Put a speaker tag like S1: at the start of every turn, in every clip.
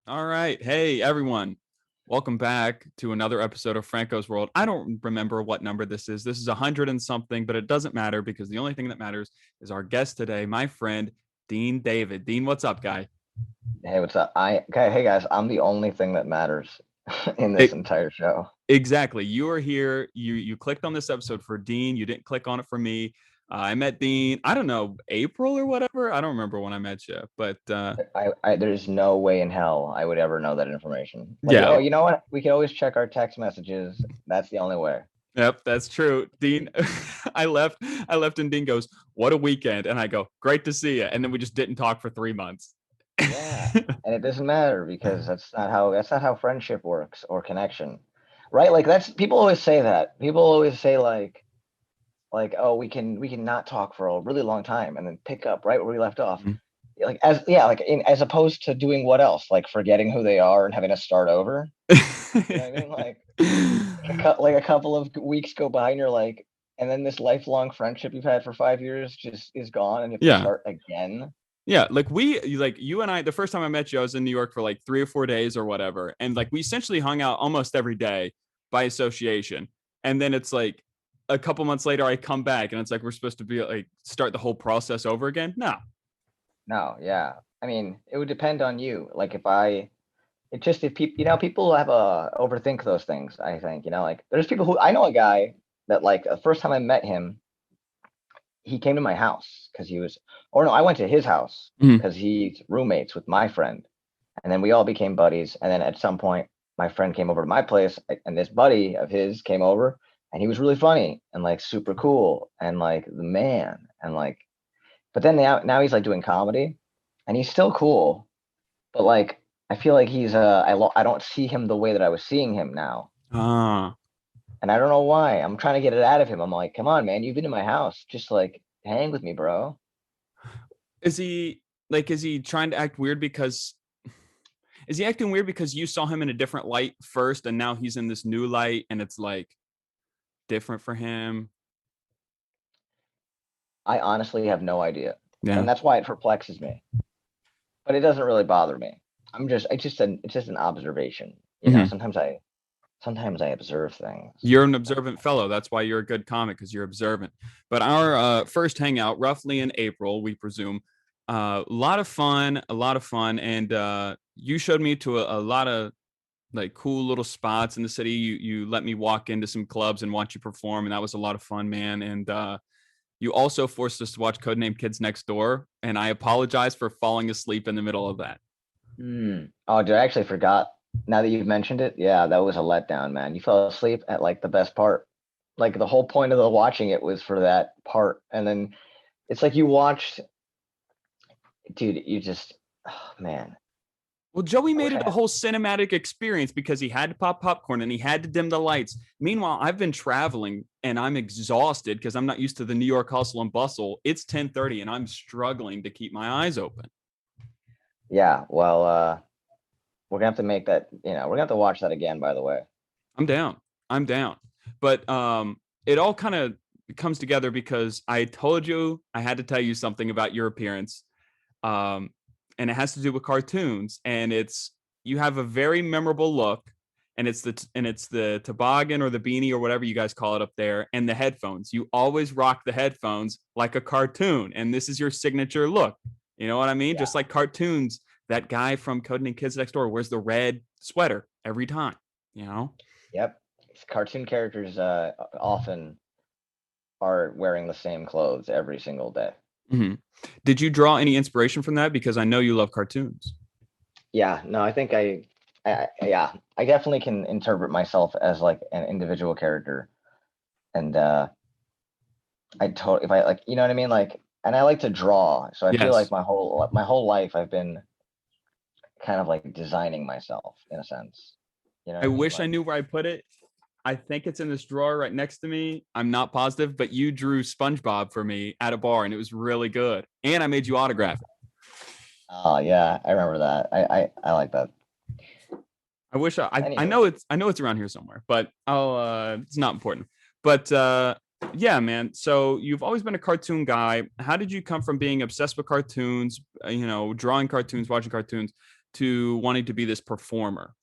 S1: All right. Hey, everyone. Welcome back to another episode of Franco's World. I don't remember what number this is. This is 100 and something, but it doesn't matter because the only thing that matters is our guest today, my friend, Dean David. Dean, what's up, guy?
S2: Hey, what's up? Hey guys, I'm the only thing that matters in this
S1: It,
S2: entire show.
S1: exactly. You are here. You clicked on this episode for Dean. You didn't click on it for me. I met Dean, I don't know, April or whatever. I don't remember when I met you, but
S2: There's no way in hell I would ever know that information. Like,
S1: yeah.
S2: oh, you know what? We can always check our text messages. That's the only way.
S1: Yep, that's true. Dean, I left. I left, and Dean goes, "What a weekend!" And I go, "Great to see you." And then we just didn't talk for 3 months.
S2: Yeah, and it doesn't matter because that's not how friendship works or connection, right? Like that's people always say that. People always say like oh we can not talk for a really long time and then pick up right where we left off. Like as yeah, like as opposed to doing what else? Like forgetting who they are and having to start over. You know what I mean? Like a couple of weeks go by and you're like, and then this lifelong friendship you've had for 5 years just is gone and you have to
S1: Yeah,
S2: start again.
S1: yeah. Like you and I. The first time I met you, I was in New York for like 3 or 4 days or whatever, and like we essentially hung out almost every day by association. And then it's like a couple months later, I come back, and it's like we're supposed to be like start the whole process over again. No.
S2: No, yeah. I mean, it would depend on you. Like if people, people have overthink those things, I think, like there's people who I know a guy that like the first time I met him, he came to my house because he was, or no, I went to his house
S1: Mhm.
S2: because he's roommates with my friend. And then we all became buddies. And then at some point, my friend came over to my place, and this buddy of his came over, and he was really funny and like super cool and like the man. And like, but then now he's like doing comedy and he's still cool. But like, I feel like I don't see him the way that I was seeing him now.
S1: Ah.
S2: And I don't know why. I'm trying to get it out of him. I'm like, come on, man, you've been in my house. Just like hang with me, bro.
S1: Is he is he trying to act weird because is he acting weird because you saw him in a different light first and now he's in this new light and it's like different for him?
S2: I honestly have no idea.
S1: Yeah.
S2: And that's why it perplexes me. But it doesn't really bother me. It's just an observation.
S1: Mm-hmm.
S2: Sometimes I observe things.
S1: You're an observant fellow. That's why you're a good comic, because you're observant. But our first hangout, roughly in April, we presume, a lot of fun, a lot of fun. And you showed me to a lot of like cool little spots in the city. You let me walk into some clubs and watch you perform, and that was a lot of fun, man. And you also forced us to watch Codename Kids Next Door, and I apologize for falling asleep in the middle of that.
S2: Oh, dude, I actually forgot. Now that you've mentioned it, yeah, that was a letdown, man. You fell asleep at like the best part. Like the whole point of the watching it was for that part, and then it's like you watched, dude. You just, oh, man.
S1: Well, Joey
S2: I
S1: made
S2: wish I
S1: it a
S2: had.
S1: whole cinematic experience because he had to pop popcorn and he had to dim the lights. Meanwhile, I've been traveling and I'm exhausted because I'm not used to the New York hustle and bustle. It's 10:30 and I'm struggling to keep my eyes open.
S2: Yeah, well, we're gonna have to make that. We're gonna have to watch that again. By the way.
S1: I'm down. I'm down. But it all kind of comes together because I told you I had to tell you something about your appearance. Um, and it has to do with cartoons. And it's you have a very memorable look, and it's the toboggan or the beanie or whatever you guys call it up there, and the headphones. You always rock the headphones like a cartoon, and this is your signature look. You know what I mean?
S2: Yeah.
S1: Just like cartoons. That guy from Codename Kids Next Door wears the red sweater every time. You know.
S2: Yep. Cartoon characters often are wearing the same clothes every single day.
S1: Mm-hmm. Did you draw any inspiration from that? Because I know you love cartoons.
S2: Yeah, no, I think yeah, I definitely can interpret myself as like an individual character, and if I like, you know what I mean, like, and I like to draw, so I feel like
S1: Yes.
S2: my whole life I've been kind of like designing myself in a sense. You know what
S1: I
S2: I mean?
S1: wish I
S2: Like,
S1: knew where I put it. I think it's in this drawer right next to me. I'm not positive, but you drew SpongeBob for me at a bar and it was really good. And I made you autograph it.
S2: oh yeah, I remember that. I like that.
S1: I wish I
S2: Anywho,
S1: know it's around here somewhere, but I'll it's not important. But yeah, man. So you've always been a cartoon guy. How did you come from being obsessed with cartoons, drawing cartoons, watching cartoons, to wanting to be this performer?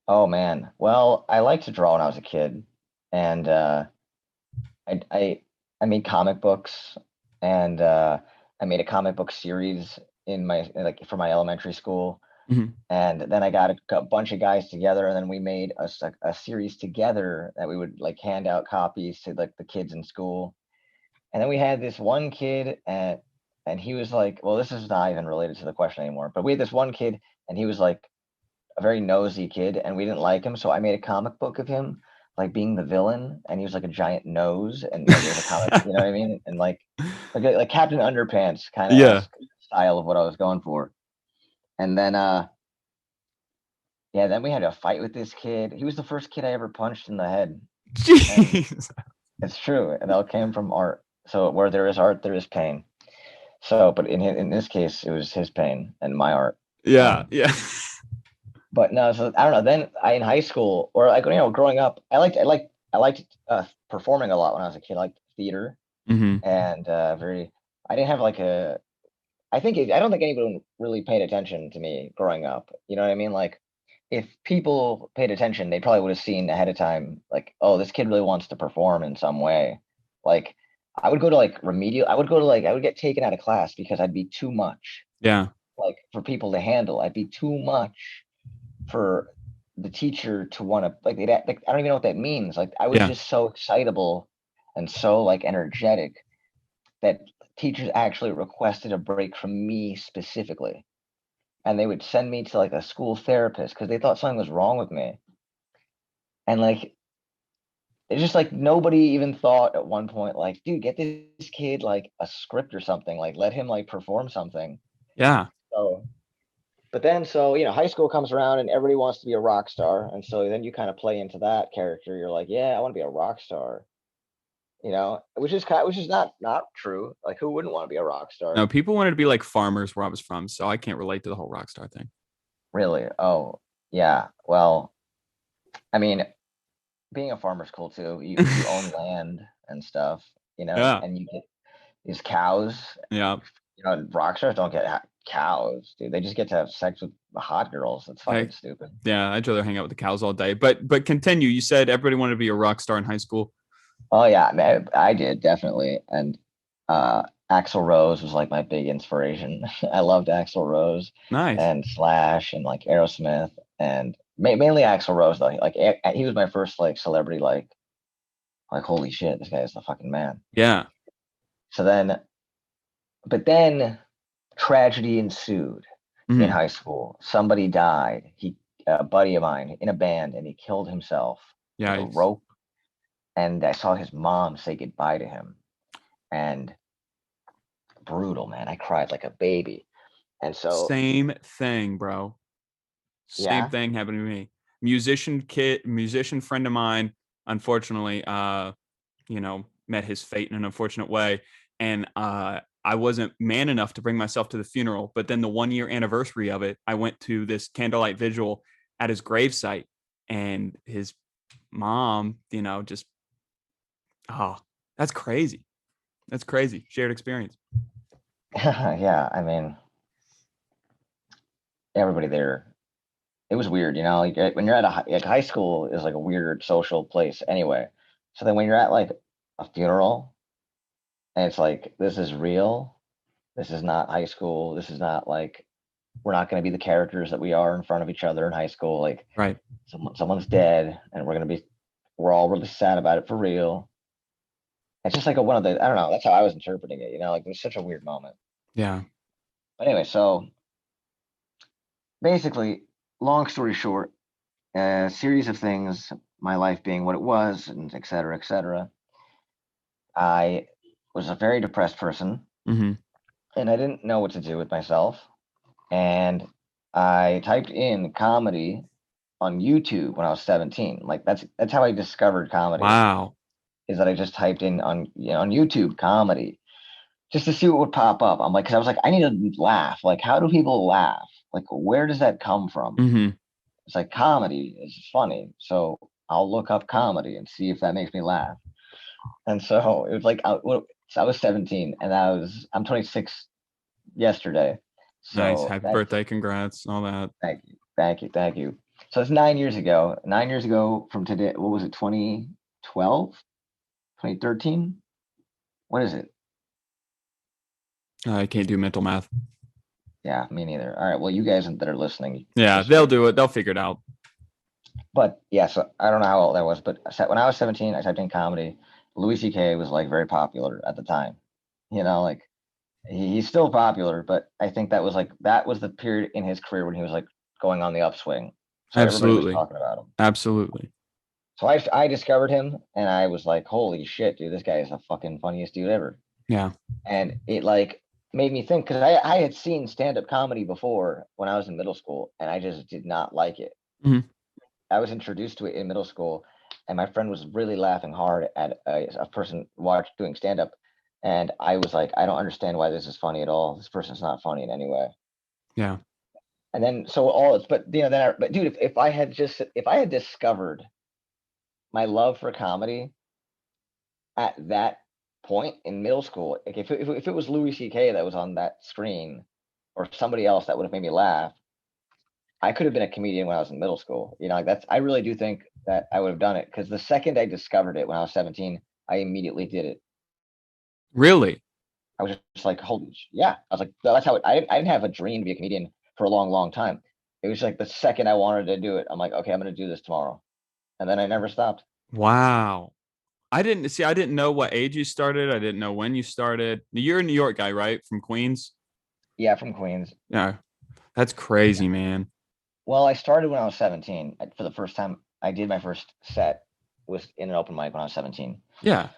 S2: Oh man. Well, I liked to draw when I was a kid, and I I I made comic books, and I made a comic book series in my like for my elementary school,
S1: Mhm.
S2: and then I got a bunch of guys together, and then we made a series together that we would like hand out copies to like the kids in school. And then we had this one kid, and he was like, well, this is not even related to the question anymore, but we had this one kid, and he was like a very nosy kid, and we didn't like him. So I made a comic book of him, like being the villain, and he was like a giant nose, and like it was a comic, you know what I mean? And like Captain Underpants kind of
S1: Yeah.
S2: esque style of what I was going for. And then yeah, then we had a fight with this kid. He was the first kid I ever punched in the head, and
S1: Jeez.
S2: it's true. It all came from art. So where there is art, there is pain. So, but in this case, it was his pain and my art.
S1: Yeah.
S2: Um,
S1: Yeah.
S2: but no, so I don't know. Then I in high school or like growing up, I liked performing a lot when I was a kid. I liked theater
S1: Hmm.
S2: and very. I didn't have like a. I don't think anyone really paid attention to me growing up. You know what I mean? Like if people paid attention, they probably would have seen ahead of time, like, oh, this kid really wants to perform in some way. Like I would go to like remedial. I would get taken out of class because I'd be too much
S1: Yeah.
S2: like for people to handle. I'd be too much for the teacher to want to like I don't even know what that means. Like I was
S1: Yeah.
S2: just so excitable and so like energetic that teachers actually requested a break from me specifically. And they would send me to like a school therapist because they thought something was wrong with me. And like it's just like nobody even thought at one point, like, dude, get this kid like a script or something, like let him like perform something.
S1: Yeah.
S2: So but then, so high school comes around and everybody wants to be a rock star, and so then you kind of play into that character. You're like, yeah, I want to be a rock star, which is not true. Like, who wouldn't want to be a rock star?
S1: No, people wanted to be like farmers where I was from, so I can't relate to the whole rock star thing.
S2: Really? Oh, yeah. Well, I mean, being a farmer's cool too. You own land and stuff,
S1: Yeah.
S2: and you get these cows.
S1: Yeah.
S2: Rock stars don't get cows, dude. They just get to have sex with the hot girls. That's
S1: I
S2: fucking stupid.
S1: yeah, I'd rather hang out with the cows all day. But continue. You said everybody wanted to be a rock star in high school.
S2: Oh yeah, man, I did definitely. And Axl Rose was like my big inspiration. I loved Axl Rose
S1: Nice.
S2: and Slash and like Aerosmith and mainly Axl Rose though. Like he was my first like celebrity like holy shit, this guy is the fucking man.
S1: Yeah.
S2: So then, but then tragedy ensued in
S1: Hmm.
S2: high school. Somebody died. A buddy of mine in a band, and he killed himself with a
S1: Yikes.
S2: rope. And I saw his mom say goodbye to him. And brutal, man. I cried like a baby. And so,
S1: Same thing, bro. Same
S2: yeah.
S1: thing happened to me. Musician friend of mine, unfortunately, met his fate in an unfortunate way. And I wasn't man enough to bring myself to the funeral. But then the 1 year anniversary of it, I went to this candlelight vigil at his gravesite, and his mom, just oh, that's crazy. That's crazy. Shared experience.
S2: Yeah, I mean, everybody there, it was weird, like when you're at like high school is like a weird social place anyway. So then when you're at like a funeral and it's like, this is real, this is not high school, this is not like, we're not going to be the characters that we are in front of each other in high school. Like
S1: Right.
S2: someone's dead and we're all really sad about it for real. It's just like one of the, I don't know, that's how I was interpreting it, like it was such a weird moment.
S1: Yeah.
S2: But anyway, so basically, long story short, a series of things, my life being what it was, and et cetera, et cetera. I was a very depressed person
S1: Hmm.
S2: and I didn't know what to do with myself. And I typed in comedy on YouTube when I was 17. Like that's how I discovered comedy,
S1: Wow.
S2: is that I just typed in on YouTube comedy just to see what would pop up. I'm like, because I was like, I need to laugh. Like, how do people laugh? Like, where does that come from?
S1: Hmm.
S2: It's like comedy is funny. So I'll look up comedy and see if that makes me laugh. And so it was like, so I was 17 and I'm 26 yesterday.
S1: Nice.
S2: So
S1: Happy
S2: that's
S1: birthday. Congrats. All that.
S2: thank you, thank you, thank you. So it's 9 years ago. 9 years ago from today. What was it? 2012, 2013. What is it?
S1: I can't do mental math.
S2: Yeah, me neither. All right. Well, you guys that are listening,
S1: Yeah,
S2: just
S1: they'll do it. They'll figure it out.
S2: but yeah. So I don't know how old that was, but when I was 17, I typed in comedy. Louis C.K. was like very popular at the time. Like he's still popular, but I think that was the period in his career when he was like going on the upswing. So everybody was
S1: Absolutely.
S2: talking about him.
S1: Absolutely.
S2: So I discovered him and I was like, holy shit, dude, this guy is the fucking funniest dude ever.
S1: Yeah.
S2: And it like made me think because I had seen stand-up comedy before when I was in middle school and I just did not like it.
S1: Mhm.
S2: I was introduced to it in middle school and my friend was really laughing hard at a person doing stand-up. And I was like, I don't understand why this is funny at all. This person's not funny in any way.
S1: Yeah.
S2: And then but but dude, if I had discovered my love for comedy at that point in middle school, like if it was Louis C.K. that was on that screen or somebody else that would have made me laugh, I could have been a comedian when I was in middle school. I really do think that I would have done it because the second I discovered it when I was 17, I immediately did it.
S1: Really?
S2: I was just like, holy, yeah. I was like, that's how I didn't have a dream to be a comedian for a long, long time. It was like the second I wanted to do it, I'm like, okay, I'm going to do this tomorrow. And then I never stopped.
S1: Wow. I didn't know what age you started. I didn't know when you started. You're a New York guy, right? From Queens?
S2: Yeah, from Queens.
S1: Yeah. That's crazy, man.
S2: Well, I started when I was 17. For the first time, I did my first set was in an open mic when I was 17.
S1: Yeah.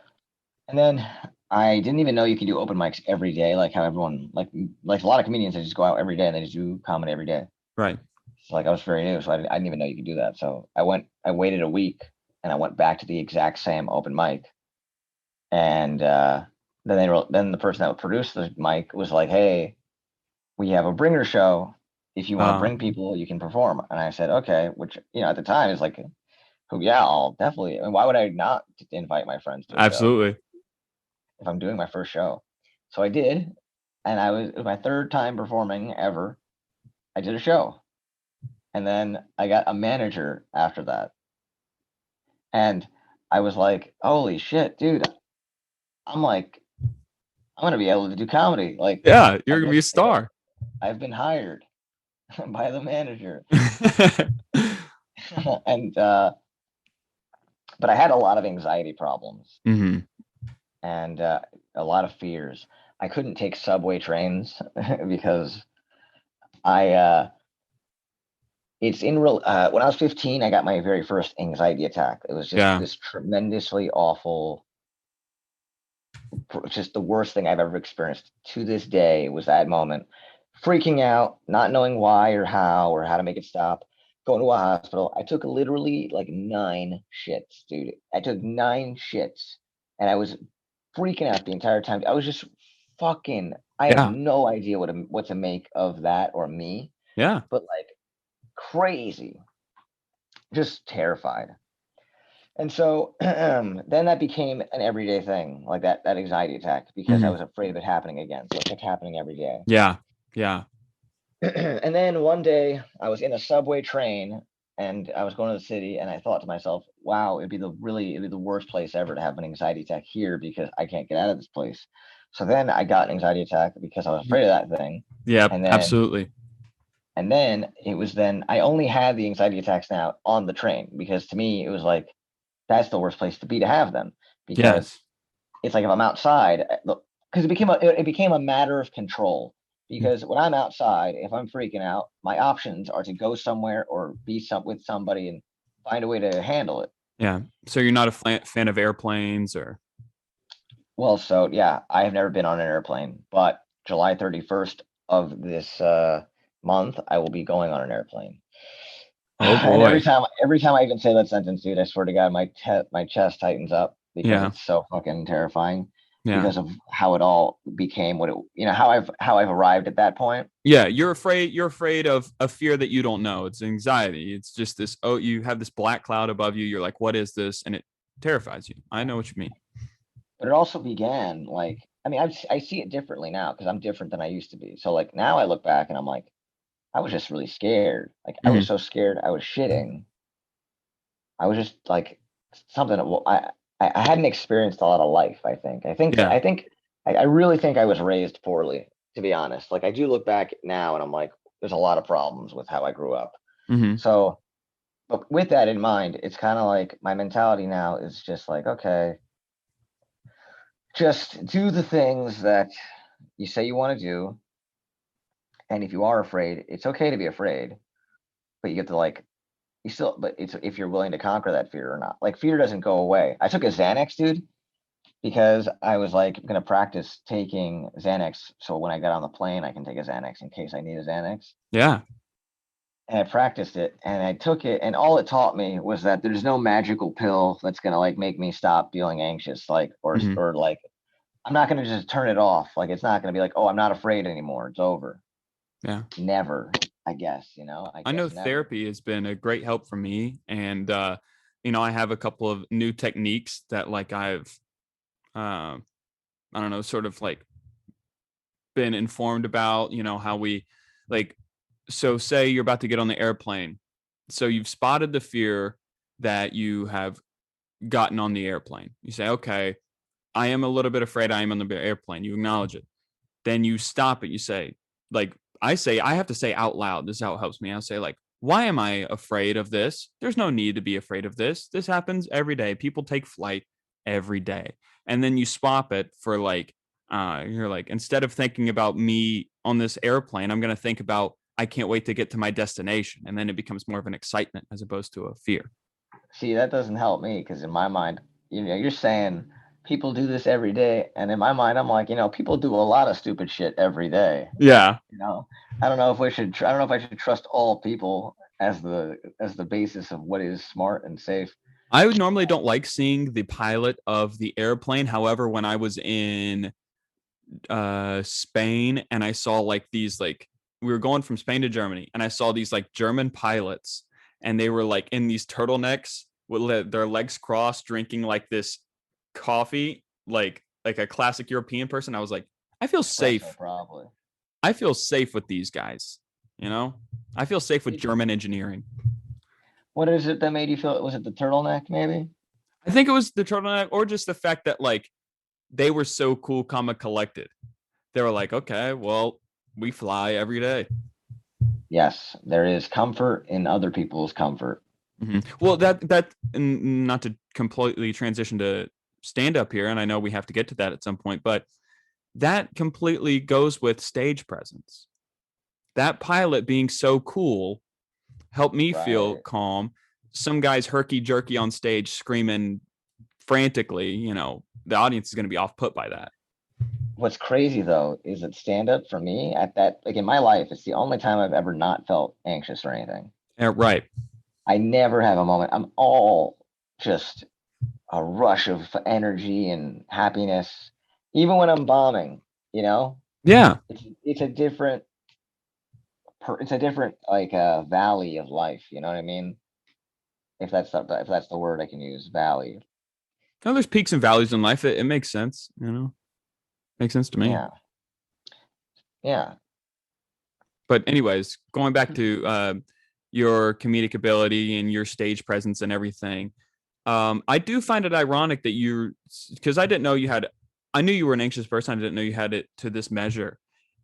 S2: And then I didn't even know you could do open mics every day, like how everyone like a lot of comedians they just go out every day and they just do comedy every day.
S1: Right.
S2: So like I was very new, so I didn't even know you could do that. So I waited a week and I went back to the exact same open mic. And then the person that produced the mic was like, "Hey, we have a bringer show. If you want to
S1: Uh,
S2: bring people, you can perform." And I said, "Okay," which at the time is like, "Oh yeah, I'll definitely." I mean, why would I not invite my friends to a show
S1: absolutely.
S2: if I'm doing my first show? So I did, and it was my third time performing ever. I did a show, and then I got a manager after that, and I was like, "Holy shit, dude!" I'm like, I'm gonna be able to do comedy. Like,
S1: Yeah,
S2: I
S1: you're gonna
S2: guess
S1: be a star.
S2: I've been hired by the manager, and but I had a lot of anxiety problems
S1: hmm
S2: and a lot of fears. I couldn't take subway trains because I it's in real when I was 15, I got my very first anxiety attack. It was just
S1: Yeah.
S2: this tremendously awful, just the worst thing I've ever experienced to this day was that moment. Freaking out, not knowing why or how to make it stop, going to a hospital. I took literally like 9 shits, dude. I took 9 shits and I was freaking out the entire time. I was just fucking, I have
S1: Yeah.
S2: no idea what to make of that or me,
S1: Yeah.
S2: but like crazy, just terrified. And so then that became an everyday thing, like that anxiety attack, because I
S1: hmm
S2: was afraid of it happening again. So it kept happening every day.
S1: Yeah. Yeah.
S2: And then one day I was in a subway train and I was going to the city and I thought to myself, wow, it'd be the worst place ever to have an anxiety attack here because I can't get out of this place. So then I got an anxiety attack because I was afraid of that thing.
S1: Yeah.
S2: And then
S1: Absolutely.
S2: I only had the anxiety attacks now on the train because to me it was like that's the worst place to be to have them because
S1: Yes.
S2: it's like if I'm outside, because it became a matter of control. Because when I'm outside, if I'm freaking out, my options are to go somewhere or with somebody and find a way to handle it.
S1: Yeah. So you're not a fan of airplanes or?
S2: Well, so yeah, I have never been on an airplane, but July 31st of this month, I will be going on an airplane.
S1: Oh
S2: And
S1: boy.
S2: every time I even say that sentence, dude, I swear to God, my chest tightens up because
S1: Yeah.
S2: it's so fucking terrifying
S1: Yeah.
S2: because of how it all became what how I've arrived at that point.
S1: Yeah. You're afraid of a fear that you don't know. It's anxiety. It's just this, oh, you have this black cloud above you. You're like, what is this? And it terrifies you. I know what you mean.
S2: But it also began I mean, I see it differently now because I'm different than I used to be. So like now I look back and I'm like, I was just really scared. Like I was
S1: Mhm.
S2: so scared I was shitting. I was just like something. Well, I hadn't experienced a lot of life.
S1: Yeah.
S2: I really think I was raised poorly, to be honest. Like I do look back now and I'm like, there's a lot of problems with how I grew up.
S1: Hmm.
S2: So, but with that in mind, it's kind of like my mentality now is just like, okay, just do the things that you say you want to do. And if you are afraid, it's okay to be afraid, but you get to like, you still, but it's if you're willing to conquer that fear or not. Like fear doesn't go away. I took a Xanax, dude, because I was like gonna practice taking Xanax, so when I got on the plane, I can take a Xanax in case I need a Xanax.
S1: Yeah.
S2: And I practiced it, and I took it, and all it taught me was that there's no magical pill that's gonna like make me stop feeling anxious, like
S1: Hmm.
S2: or like I'm not gonna just turn it off. Like it's not gonna be like, oh, I'm not afraid anymore. It's over.
S1: Yeah.
S2: Never, I guess. You know, I
S1: I know
S2: guess never.
S1: therapy has been a great help for me. And, I have a couple of new techniques that like uh, I don't know, sort of like been informed about, how we like, so say you're about to get on the airplane. So you've spotted the fear that you have gotten on the airplane. You say, okay, I am a little bit afraid I am on the airplane. You acknowledge it. Then you stop it. You say, like, I have to say out loud. This is how it helps me. I'll say, like, why am I afraid of this? There's no need to be afraid of this. This happens every day. People take flight every day. And then you swap it for like, you're like, instead of thinking about me on this airplane, I'm going to think about, I can't wait to get to my destination. And then it becomes more of an excitement as opposed to a fear.
S2: See, that doesn't help me because in my mind, you know, you're saying people do this every day, and in my mind, I'm like, you know, people do a lot of stupid shit every day.
S1: Yeah.
S2: You know, I don't know if we should. I don't know if I should trust all people as the basis of what is smart and safe.
S1: I normally don't like seeing the pilot of the airplane. However, when I was in Spain and I saw like these like we were going from Spain to Germany and I saw these like German pilots and they were like in these turtlenecks with their legs crossed drinking like this coffee like a classic European person. I was like, I feel
S2: Espresso,
S1: safe.
S2: probably.
S1: I feel safe with these guys, you know? I feel safe with German engineering.
S2: What is it that made you feel? Was it the turtleneck, maybe?
S1: I think it was the turtleneck or just the fact that like they were so cool, calm, and collected. They were like, okay, well, we fly every day.
S2: Yes, there is comfort in other people's comfort.
S1: Well, that and not to completely transition to stand up here, and I know we have to get to that at some point, but that completely goes with stage presence. That pilot being so cool helped me feel
S2: Right.
S1: calm. Some guys herky jerky on stage screaming frantically, the audience is going to be off put by that.
S2: What's crazy though is that stand up for me at that like in my life, it's the only time I've ever not felt anxious or anything.
S1: Yeah, right.
S2: I never have a moment. I'm all just a rush of energy and happiness. Even when I'm bombing, you know,
S1: Yeah.
S2: it's a different it's a different like valley of life. You know what I mean? If that's the word I can use, valley.
S1: Now, there's peaks and valleys in life. It makes sense. Makes sense to me.
S2: Yeah, yeah.
S1: But anyways, going back to your comedic ability and your stage presence and everything, I do find it ironic that because I knew you were an anxious person. I didn't know you had it to this measure.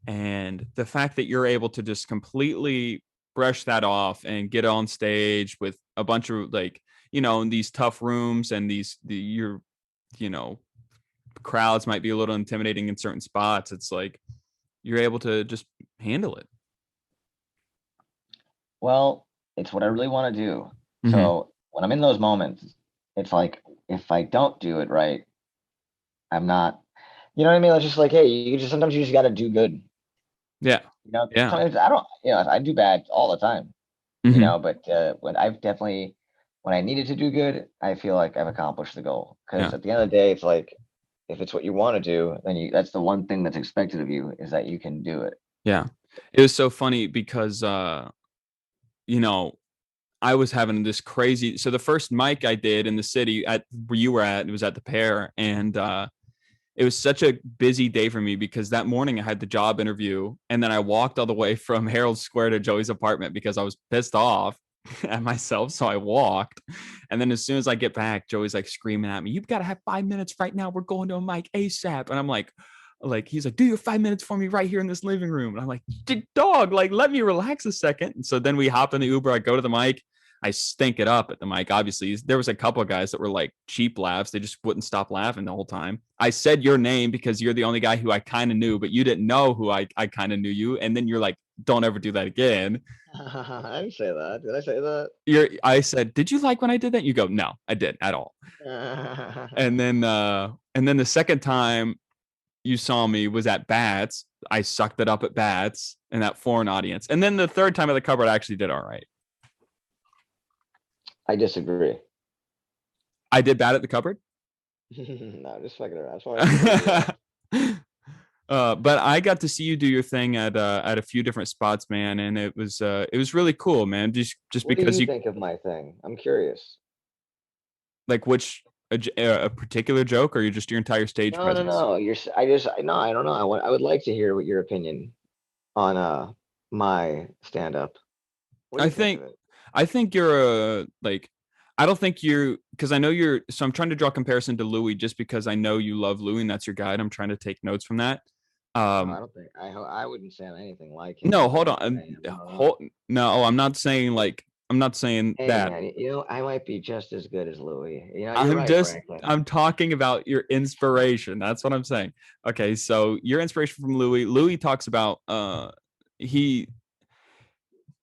S1: And the fact that you're able to just completely brush that off and get on stage with a bunch of like, in these tough rooms and you know, crowds might be a little intimidating in certain spots. It's like you're able to just handle it.
S2: Well, it's what I really want to do.
S1: Mm-hmm.
S2: So when I'm in those moments, it's like if I don't do it right, I'm not. You know what I mean? It's just like, hey, you just sometimes you just got to do good.
S1: Yeah.
S2: You know,
S1: Yeah.
S2: sometimes I don't. You know, I do bad all the time. You
S1: Mm-hmm.
S2: know, but when I needed to do good, I feel like I've accomplished the goal. Because
S1: Yeah.
S2: at the end of the day, it's like if it's what you want to do, then that's the one thing that's expected of you is that you can do it.
S1: Yeah. It was so funny because you know, I was having this so the first mic I did in the city at where you were at, it was at the Pear, and it was such a busy day for me because that morning I had the job interview and then I walked all the way from Herald Square to Joey's apartment because I was pissed off at myself. So I walked. And then as soon as I get back, Joey's like screaming at me, "You've got to have 5 minutes right now. We're going to a mic ASAP." And I'm like, he's like, "Do your 5 minutes for me right here in this living room." And I'm like, "Dog, like, let me relax a second." And so then we hop in the Uber. I go to the mic. I stink it up at the mic. Obviously, there was a couple of guys that were like cheap laughs. They just wouldn't stop laughing the whole time. I said your name because you're the only guy who I kind of knew, but you didn't know who I kind of knew you. And then you're like, "Don't ever do that again."
S2: I didn't say that. Did I say that?
S1: I said, "Did you like when I did that?" You go, "No, I didn't at all." And then the second time you saw me was at Bats. I sucked it up at Bats and that foreign audience. And then the third time at the cupboard, I actually did all right.
S2: I disagree.
S1: I did bad at the cupboard.
S2: No, just fucking around.
S1: But I got to see you do your thing at a few different spots, man, and it was really cool, man. Just
S2: What
S1: because
S2: do you
S1: you
S2: think of my thing? I'm curious.
S1: like which a particular joke or your entire stage
S2: No, no,
S1: presence.
S2: no. No, I don't know. I would like to hear what your opinion on my stand up. What do
S1: I
S2: you think of
S1: think
S2: it?
S1: I think you're like I don't think you're because I know you're so I'm trying to draw a comparison to Louis just because I know you love Louis and that's your guide. I'm trying to take notes from that.
S2: No, I
S1: Um
S2: don't think I wouldn't say I'm anything like him,
S1: no,
S2: but I
S1: hold
S2: don't think
S1: on.
S2: I am. No, no.
S1: Hold, no, I'm not saying
S2: Hey
S1: that.
S2: man, I might be just as good as Louis. You're
S1: I'm
S2: right,
S1: just
S2: Franklin.
S1: I'm talking about your inspiration. That's what I'm saying. Okay, so your inspiration from Louis. Louis talks about he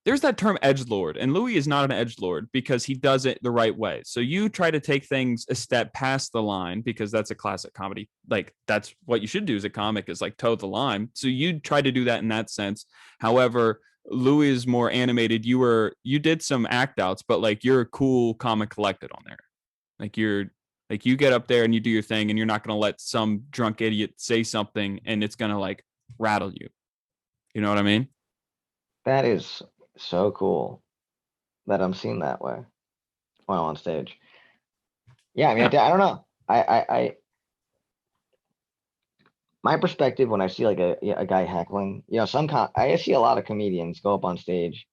S1: there's that term edge lord, and Louis is not an edge lord because he does it the right way. So you try to take things a step past the line because that's a classic comedy. Like that's what you should do as a comic is like toe the line. So you try to do that in that sense. However, Louis is more animated. You did some act outs, but like you're a cool comic collected on there. Like you get up there and you do your thing, and you're not gonna let some drunk idiot say something and it's gonna like rattle you. You know what I mean?
S2: That is so cool that I'm seen that way while on stage. Yeah, I mean,
S1: Yeah.
S2: I don't know. My perspective when I see like a guy heckling, I see a lot of comedians go up on stage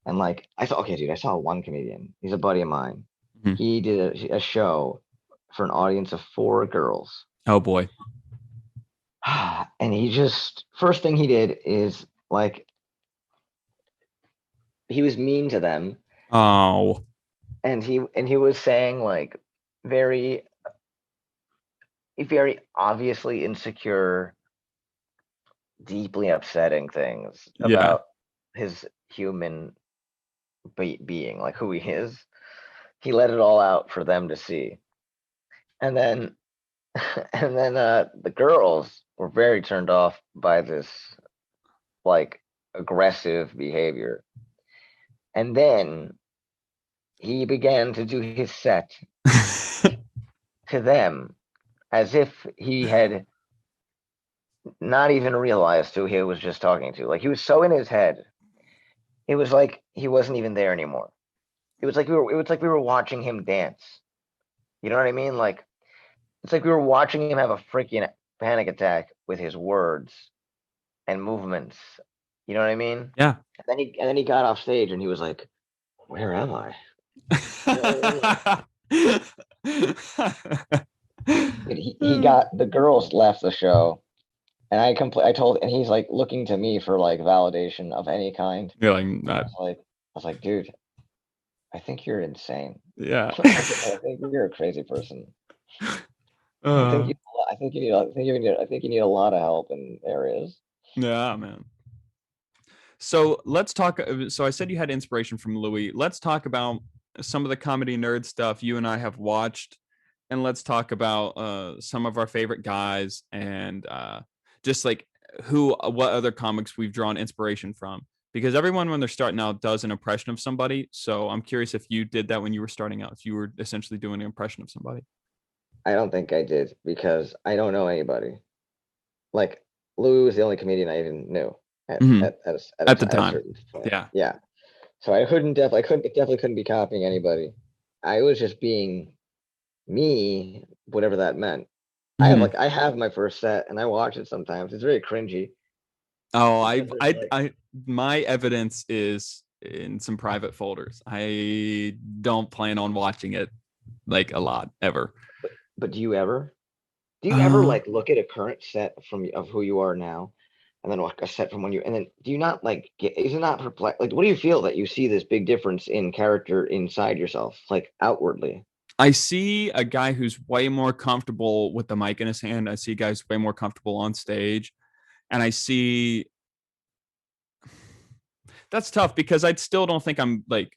S2: and like I saw one comedian. He's a buddy of mine.
S1: Mhm.
S2: He did a show for an audience of 4 girls.
S1: Oh boy.
S2: And he just first thing he did is like he was mean to them,
S1: Oh.
S2: and he was saying like very very obviously insecure, deeply upsetting things
S1: Yeah.
S2: about his human being, like who he is. He let it all out for them to see, and then the girls were very turned off by this like aggressive behavior, and then he began to do his set to them as if he had not even realized who he was just talking to. Like he was so in his head, it was like he wasn't even there anymore. It was like we were watching him dance. You know what I mean? Like it's like we were watching him have a freaking panic attack with his words and movements. You know what I mean?
S1: Yeah.
S2: And then he got off stage and he was like, "Where am I?" You know what I mean? Like, he got the girls left the show, and I told, and he's like looking to me for like validation of any kind.
S1: You're like
S2: And
S1: not.
S2: I was like, dude, I think you're insane.
S1: Yeah.
S2: I think you're a crazy person.
S1: uh,
S2: I think you need a lot of help in areas.
S1: yeah, man. So let's talk. So I said you had inspiration from Louis. Let's talk about some of the comedy nerd stuff you and I have watched, and let's talk about some of our favorite guys and just like what other comics we've drawn inspiration from. Because everyone, when they're starting out, does an impression of somebody. So I'm curious if you did that when you were starting out, if you were essentially doing an impression of somebody.
S2: I don't think I did because I don't know anybody. Like Lou was the only comedian I even knew
S1: Mhm. At the
S2: at a
S1: time.
S2: certain point.
S1: Yeah.
S2: Yeah. So definitely couldn't be copying anybody. I was just being me, whatever that meant.
S1: Mhm.
S2: I have my first set and I watch it sometimes. It's very cringy
S1: Oh,
S2: because it's like,
S1: my evidence is in some private folders. I don't plan on watching it like a lot ever.
S2: but do you ever
S1: Uh,
S2: like look at a current set from of who you are now, and then like a set from when you, and then do you not like is it not perplexed? Like, what do you feel that you see this big difference in character inside yourself, like outwardly?
S1: I see a guy who's way more comfortable with the mic in his hand. I see guys way more comfortable on stage, and I see that's tough because I still don't think I'm like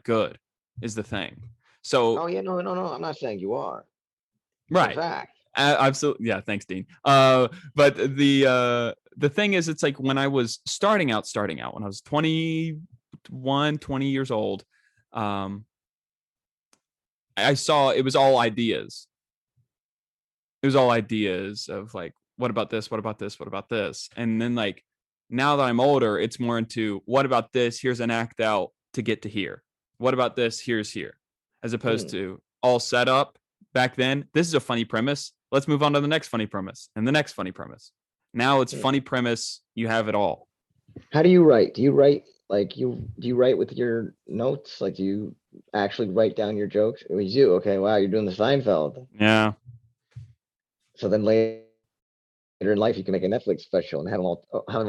S1: good is the thing. So
S2: Oh yeah, no. I'm not saying you are. It's a
S1: right.
S2: fact.
S1: Absolutely. Yeah. Thanks, Dean. But the thing is, it's like when I was starting out when I was 21, 20 years old, um, I saw it was all ideas. It was all ideas of like, what about this? What about this? What about this? And then like now that I'm older, it's more into what about this? Here's an act out to get to here. What about this? Here's here. As opposed
S2: Hmm.
S1: to all set up back then. This is a funny premise. Let's move on to the next funny premise and the next funny premise. Now it's
S2: Hmm.
S1: funny premise. You have it all.
S2: How do you write? Do you write like you do you write with your notes? Like, do you actually write down your jokes? Oh, you do. Okay, wow, you're doing the Seinfeld.
S1: Yeah.
S2: So then later in life, you can make a Netflix special and have them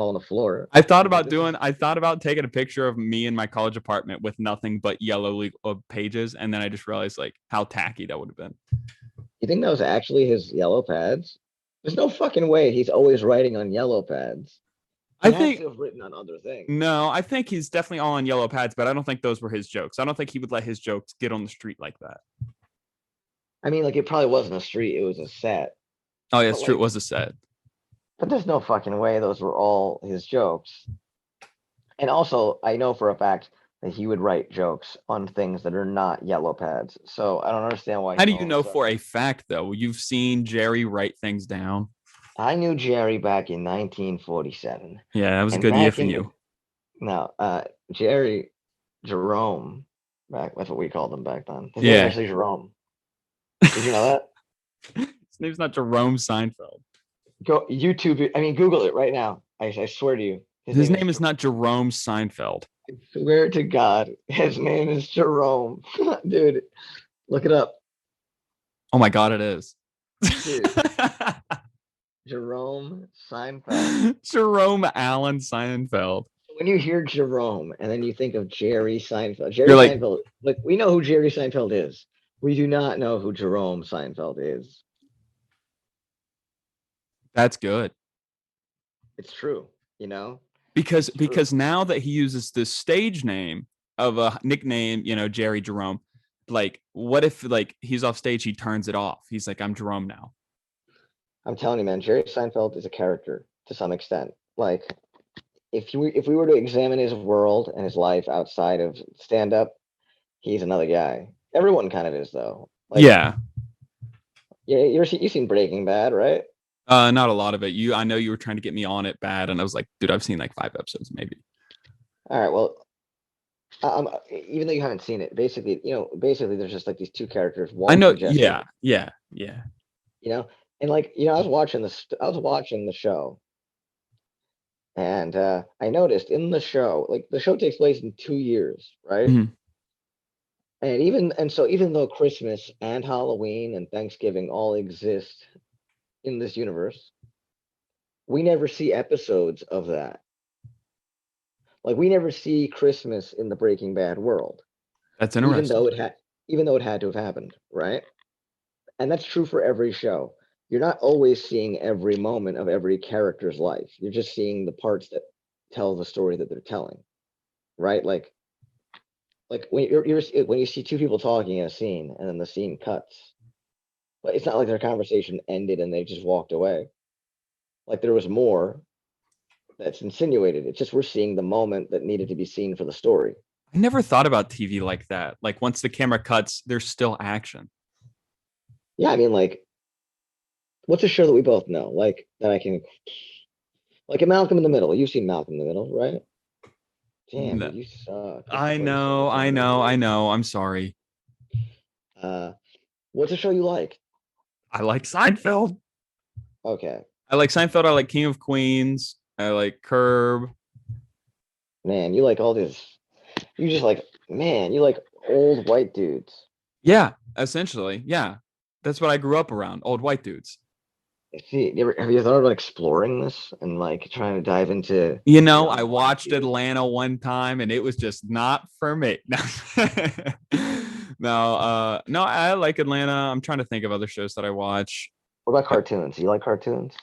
S2: all on the floor. You're like, this is
S1: I thought about taking a picture of me in my college apartment with nothing but yellow pages. And then I just realized like how tacky that would have been.
S2: You think that was actually his yellow pads? There's no fucking way he's always writing on yellow pads. He
S1: I
S2: has
S1: think
S2: to have written on other things.
S1: No, I think he's definitely all on yellow pads, but I don't think those were his jokes. I don't think he would let his jokes get on the street like that.
S2: I mean, like, it probably wasn't a street, it was a set.
S1: Oh yeah,
S2: But
S1: it's true. It
S2: like,
S1: was a set.
S2: but there's no fucking way those were all his jokes. And also, I know for a fact that he would write jokes on things that are not yellow pads. So I don't understand why
S1: How
S2: he's
S1: do you
S2: all of a
S1: know for
S2: sudden.
S1: a fact though? You've seen Jerry write things down.
S2: I knew Jerry back in 1947.
S1: Yeah, that was a
S2: And
S1: good year
S2: back
S1: for
S2: in the
S1: you.
S2: no, Jerry Jerome, back that's what we called him back then. His name's
S1: Yeah.
S2: actually Jerome. Did you know that?
S1: His name's not Jerome Seinfeld.
S2: Go YouTube it. I mean, Google it right now. I swear to you, his
S1: His
S2: name is
S1: name is
S2: Jerome.
S1: not Jerome Seinfeld.
S2: I swear to God, his name is Jerome. Dude, look it up.
S1: Oh my god, it is.
S2: Dude, Jerome Seinfeld.
S1: Jerome Allen Seinfeld.
S2: When you hear Jerome and then you think of Jerry Seinfeld,
S1: You're
S2: Jerry
S1: like,
S2: Seinfeld, like we know who Jerry Seinfeld is. We do not know who Jerome Seinfeld is.
S1: that's good.
S2: It's true, you know?
S1: because
S2: It's true.
S1: because now that he uses this stage name of a nickname, Jerry Jerome, like what if like he's off stage, he turns it off. He's like, I'm Jerome now.
S2: I'm telling you, man, Jerry Seinfeld is a character to some extent. Like if we were to examine his world and his life outside of stand up, he's another guy. Everyone kind of is though. Like
S1: Yeah.
S2: yeah, you've seen Breaking Bad, right?
S1: Not a lot of it. I know you were trying to get me on it bad, and I was like, dude, I've seen like 5 episodes, maybe.
S2: All right, well, even though you haven't seen it, basically, basically there's just like these two characters.
S1: I
S2: One's
S1: know.
S2: the Jesse,
S1: Yeah, yeah, yeah.
S2: you know, and like I was watching the show, and I noticed in the show, like the show takes place in 2 years, right?
S1: Mhm.
S2: And so even though Christmas and Halloween and Thanksgiving all exist in this universe, we never see episodes of that. Like we never see Christmas in the Breaking Bad world,
S1: That's
S2: even
S1: interesting.
S2: though it had to have happened, right? And that's true for every show. You're not always seeing every moment of every character's life. You're just seeing the parts that tell the story that they're telling, right? Like when you see two people talking in a scene and then the scene cuts, but it's not like their conversation ended and they just walked away. Like there was more that's insinuated. It's just we're seeing the moment that needed to be seen for the story.
S1: I never thought about TV like that. Like once the camera cuts, there's still action.
S2: Yeah, I mean, like, what's a show that we both know? Like that I can like a Malcolm in the Middle. You've seen Malcolm in the Middle, right? Damn,
S1: No,
S2: dude, you suck. This is
S1: I
S2: why you suck
S1: know,
S2: at
S1: I
S2: stand up,
S1: know, I
S2: dude.
S1: know. I'm sorry.
S2: Uh, what's a show you like?
S1: I like Seinfeld.
S2: Okay.
S1: I like Seinfeld. I like King of Queens. I like Curb.
S2: Man, you like all this. You just like, man, you like old white dudes.
S1: Yeah, essentially. Yeah. That's what I grew up around. Old white dudes.
S2: See, have you thought about exploring this and like trying to dive into
S1: You know, I
S2: young white
S1: watched
S2: dudes?
S1: Atlanta one time and it was just not for me. No, I like Atlanta. I'm trying to think of other shows that I watch.
S2: What about cartoons? You like cartoons?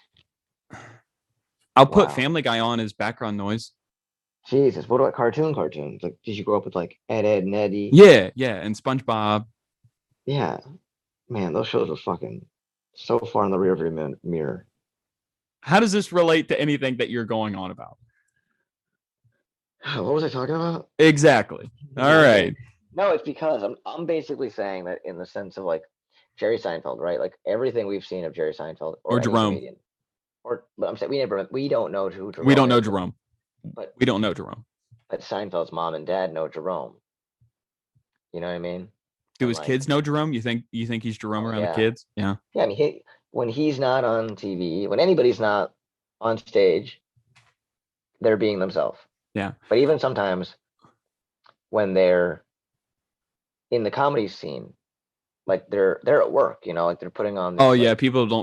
S1: I'll put
S2: Wow.
S1: Family Guy on as background noise.
S2: Jesus, what about cartoons? Like, did you grow up with like Ed, and Eddie?
S1: Yeah, yeah, and SpongeBob.
S2: Yeah, man, those shows were fucking so far in the rearview mirror.
S1: How does this relate to anything that you're going on about?
S2: What was I talking about?
S1: Exactly. All
S2: Nothing.
S1: right.
S2: No, it's because I'm basically saying that in the sense of like Jerry Seinfeld, right? Like everything we've seen of Jerry Seinfeld
S1: Or
S2: or any
S1: Jerome.
S2: comedian, or but I'm saying we don't know who
S1: We don't
S2: Jerome
S1: know
S2: is,
S1: Jerome.
S2: but
S1: We don't know Jerome.
S2: but Seinfeld's mom and dad know Jerome. You know what I mean?
S1: Do
S2: And
S1: his
S2: like,
S1: kids know Jerome? You think he's Jerome
S2: oh
S1: around the
S2: yeah,
S1: kids? Yeah.
S2: yeah. I mean, when he's not on TV, when anybody's not on stage, they're being themselves.
S1: Yeah.
S2: But even sometimes when they're in the comedy scene, like they're at work, like they're putting on
S1: Oh
S2: this
S1: yeah,
S2: like,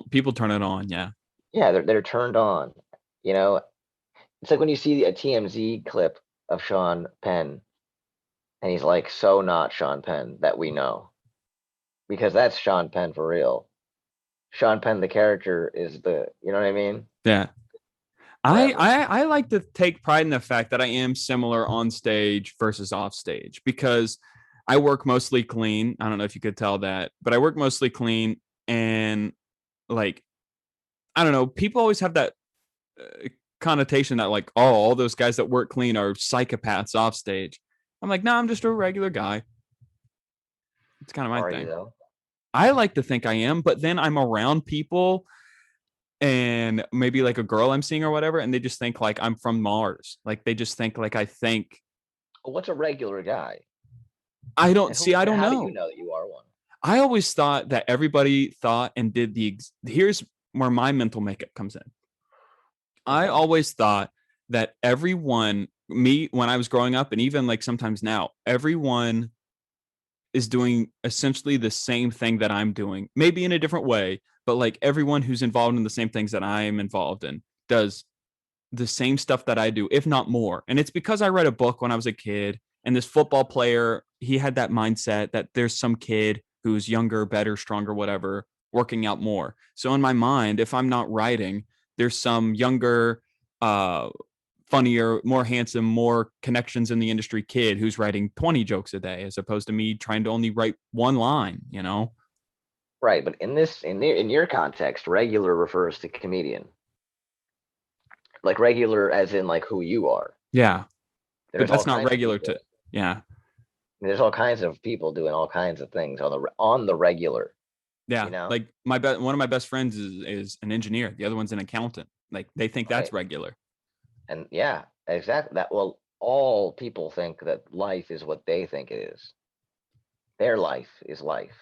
S1: people turn it on. Yeah.
S2: yeah, they're turned on. You know, it's like when you see a TMZ clip of Sean Penn and he's like so not Sean Penn that we know because that's Sean Penn for real. Sean Penn, the character, is you know what I mean?
S1: Yeah. I,
S2: Whatever.
S1: I I like to take pride in the fact that I am similar on stage versus off stage because I work mostly clean. I don't know if you could tell that, but I work mostly clean and like I don't know. People always have that connotation that like, oh, all those guys that work clean are psychopaths off stage. I'm like, no, I'm just a regular guy. It's kind of my
S2: Are you
S1: thing.
S2: though?
S1: I like to think I am, but then I'm around people and maybe like a girl I'm seeing or whatever, and they just think like I'm from Mars. Like they just think like I think.
S2: What's a regular guy?
S1: I don't
S2: And
S1: see. I
S2: and
S1: don't
S2: how do you
S1: know.
S2: know that you are one?
S1: I always thought that everybody thought and did here's where my mental makeup comes in. I
S2: Hmm.
S1: always thought that everyone, me when I was growing up, and even like sometimes now, everyone is doing essentially the same thing that I'm doing, maybe in a different way, but like everyone who's involved in the same things that I am involved in does the same stuff that I do, if not more. And it's because I read a book when I was a kid, and this football player, he had that mindset that there's some kid who's younger, better, stronger, whatever, working out more. So in my mind, if I'm not writing, there's some younger, uh, funnier, more handsome, more connections in the industry kid who's writing 20 jokes a day as opposed to me trying to only write one line, you know?
S2: Right, but in your context, regular refers to comedian. Like regular as in like who you are.
S1: Yeah. But
S2: There's all
S1: that's not
S2: kinds of
S1: regular
S2: people.
S1: to, yeah.
S2: There's all kinds of people doing all kinds of things on the regular,
S1: Yeah, like one of my best friends is an engineer. The other one's an accountant. Like they think that's
S2: right?
S1: regular.
S2: And yeah, exactly that. Well, all people think that life is what they think it is. Their life is life.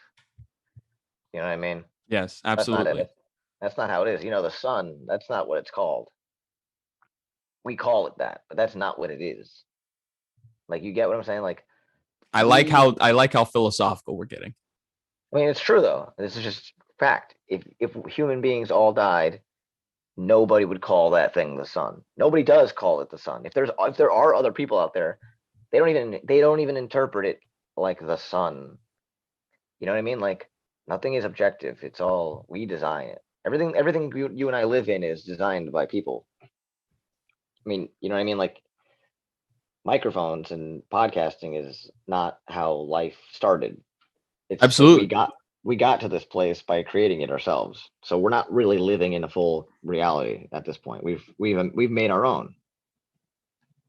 S2: You know what I mean?
S1: Yes,
S2: That's not
S1: absolutely.
S2: it. That's not how it is. The sun, that's not what it's called. We call it that, but that's not what it is. Like you get what I'm saying? Like we
S1: I like how philosophical we're getting.
S2: I mean it's true though. This is just fact. If human beings all died, nobody would call that thing the sun. Nobody does call it the sun. If there are other people out there, they don't even interpret it like the sun. You know what I mean? Like nothing is objective. It's all we design it. Everything you and I live in is designed by people. I mean, you know what I mean? Like microphones and podcasting is not how life started. It's like we
S1: Absolutely.
S2: got we got to this place by creating it ourselves. So we're not really living in a full reality at this point. We've made our own.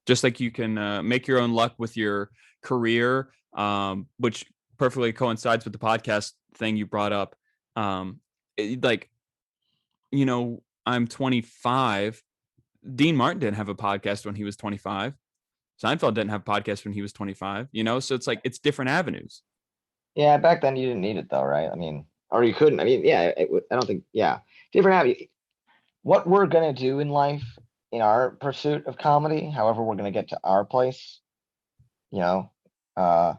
S1: Just like you can make your own luck with your career, which perfectly coincides with the podcast thing you brought up. Like, I'm 25. Dean Martin didn't have a podcast when he was 25. Seinfeld didn't have a podcast when he was 25, so it's like it's different avenues.
S2: Yeah, back then you didn't need it though, right? I mean, or you couldn't. I mean, yeah, I don't think, yeah, different habit. What we're gonna do in life, in our pursuit of comedy, however we're gonna get to our place, you know, uh,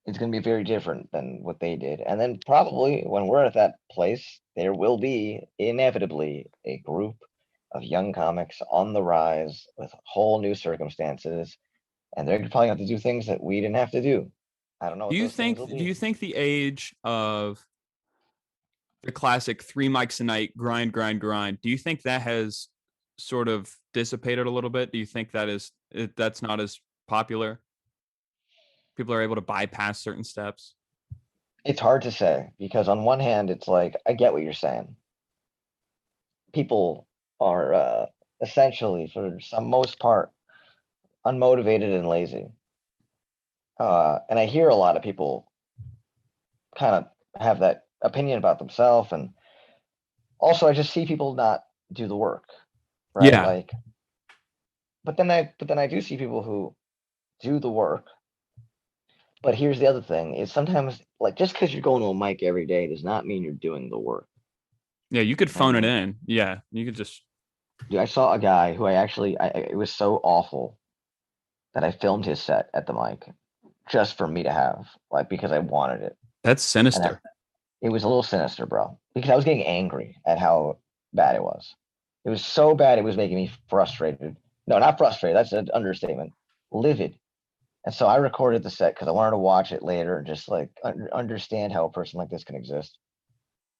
S2: it's gonna be very different than what they did. And then probably when we're at that place, there will be inevitably a group of young comics on the rise with whole new circumstances, and they're probably have to do things that we didn't have to do. I don't know what those things will
S1: Do you
S2: be.
S1: think the age of the classic 3 mics a night, grind, grind, grind, do you think that has sort of dissipated a little bit? Do you think that's not as popular? People are able to bypass certain steps.
S2: It's hard to say because on one hand, it's like I get what you're saying. People are essentially, for some most part, unmotivated and lazy. And I hear a lot of people kind of have that opinion about themselves, and also I just see people not do the work, right?
S1: Yeah.
S2: Like, but then I do see people who do the work. But here's the other thing: is sometimes like just because you're going to a mic every day does not mean you're doing the work.
S1: Yeah, you could phone it
S2: And
S1: in. Yeah, you could just.
S2: dude, I saw a guy who it was so awful that I filmed his set at the mic just for me to have, like, because I wanted it.
S1: That's
S2: And that
S1: sinister.
S2: it was a little sinister, bro, because I was getting angry at how bad it was. It was so bad, it was making me frustrated. No, not frustrated. That's an understatement. Livid. And so I recorded the set because I wanted to watch it later and just like understand how a person like this can exist.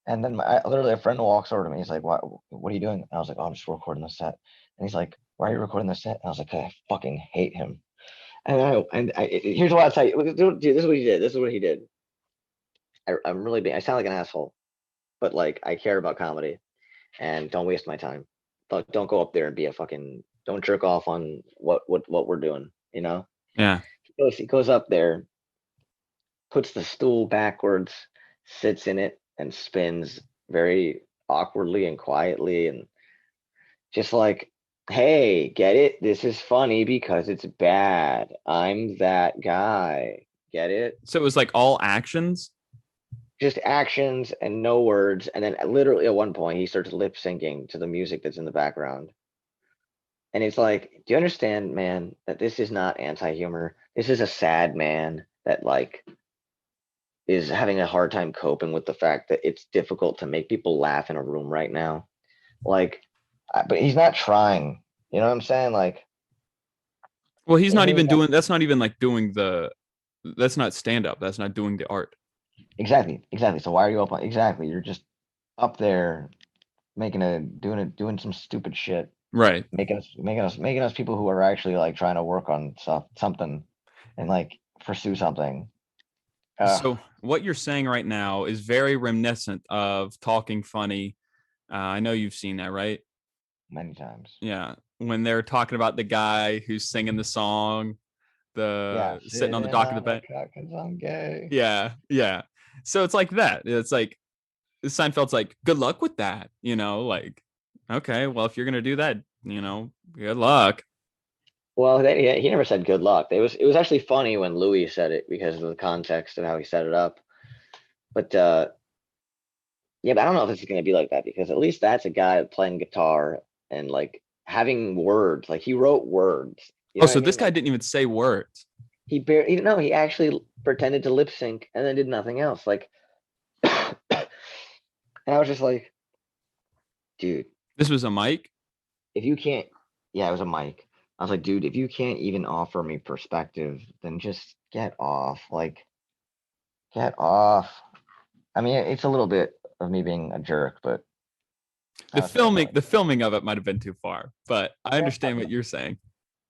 S2: And then literally a friend walks over to me. He's like, What are you doing?" And I was like, "Oh, I'm just recording the set." And he's like, "Why are you recording the set?" And I was like, "I fucking hate him." Here's what I'll tell you. Dude, this is what he did. This is what he did. I'm really being. I sound like an asshole, but like I care about comedy and don't waste my time. Don't go up there and be a fucking. Don't jerk off on what we're doing. You know.
S1: Yeah.
S2: He goes up there, puts the stool backwards, sits in it, and spins very awkwardly and quietly, and just like, "Hey, get it? This is funny because it's bad. I'm that guy. Get it?"
S1: So it was like all actions.
S2: Just actions and no words. And then literally at one point, he starts lip syncing to the music that's in the background. And it's like, do you understand, man, that this is not anti humor? This is a sad man that, like, is having a hard time coping with the fact that it's difficult to make people laugh in a room right now. Like, but he's not trying. You know what I'm saying? Like,
S1: Well, he's not
S2: he's
S1: even
S2: not,
S1: doing. That's not even like doing the. That's not stand up. That's not doing the art.
S2: exactly. So why are you up on, exactly? You're just up there doing some stupid shit,
S1: Right.
S2: making us people who are actually like trying to work on something and like pursue something. Uh,
S1: So what you're saying right now is very reminiscent of Talking Funny. I know you've seen that, right?
S2: Many times.
S1: Yeah. When they're talking about the guy who's singing the song,
S2: Yeah,
S1: the sitting on the
S2: sitting
S1: dock of the
S2: on the
S1: bed.
S2: truck 'cause I'm gay.
S1: Yeah. Yeah. So it's like that. It's like Seinfeld's like, good luck with that. Like, okay, well, if you're going to do that, good luck.
S2: Well, he never said good luck. It was actually funny when Louis said it because of the context of how he set it up. But yeah, but I don't know if it's going to be like that because at least that's a guy playing guitar and like having words. Like he wrote words. You
S1: Oh,
S2: know what I
S1: so this
S2: mean?
S1: guy
S2: Like
S1: didn't even say words.
S2: he barely, no, he actually pretended to lip sync and then did nothing else. Like, and I was just like, dude,
S1: This was a mic.
S2: if you can't, yeah, it was a mic. I was like, dude, if you can't even offer me perspective, then just get off. Like, get off. I mean, it's a little bit of me being a jerk, but
S1: The
S2: I was very
S1: filming,
S2: annoyed.
S1: the filming of it might have been too far, but I
S2: Yeah,
S1: understand what you're saying.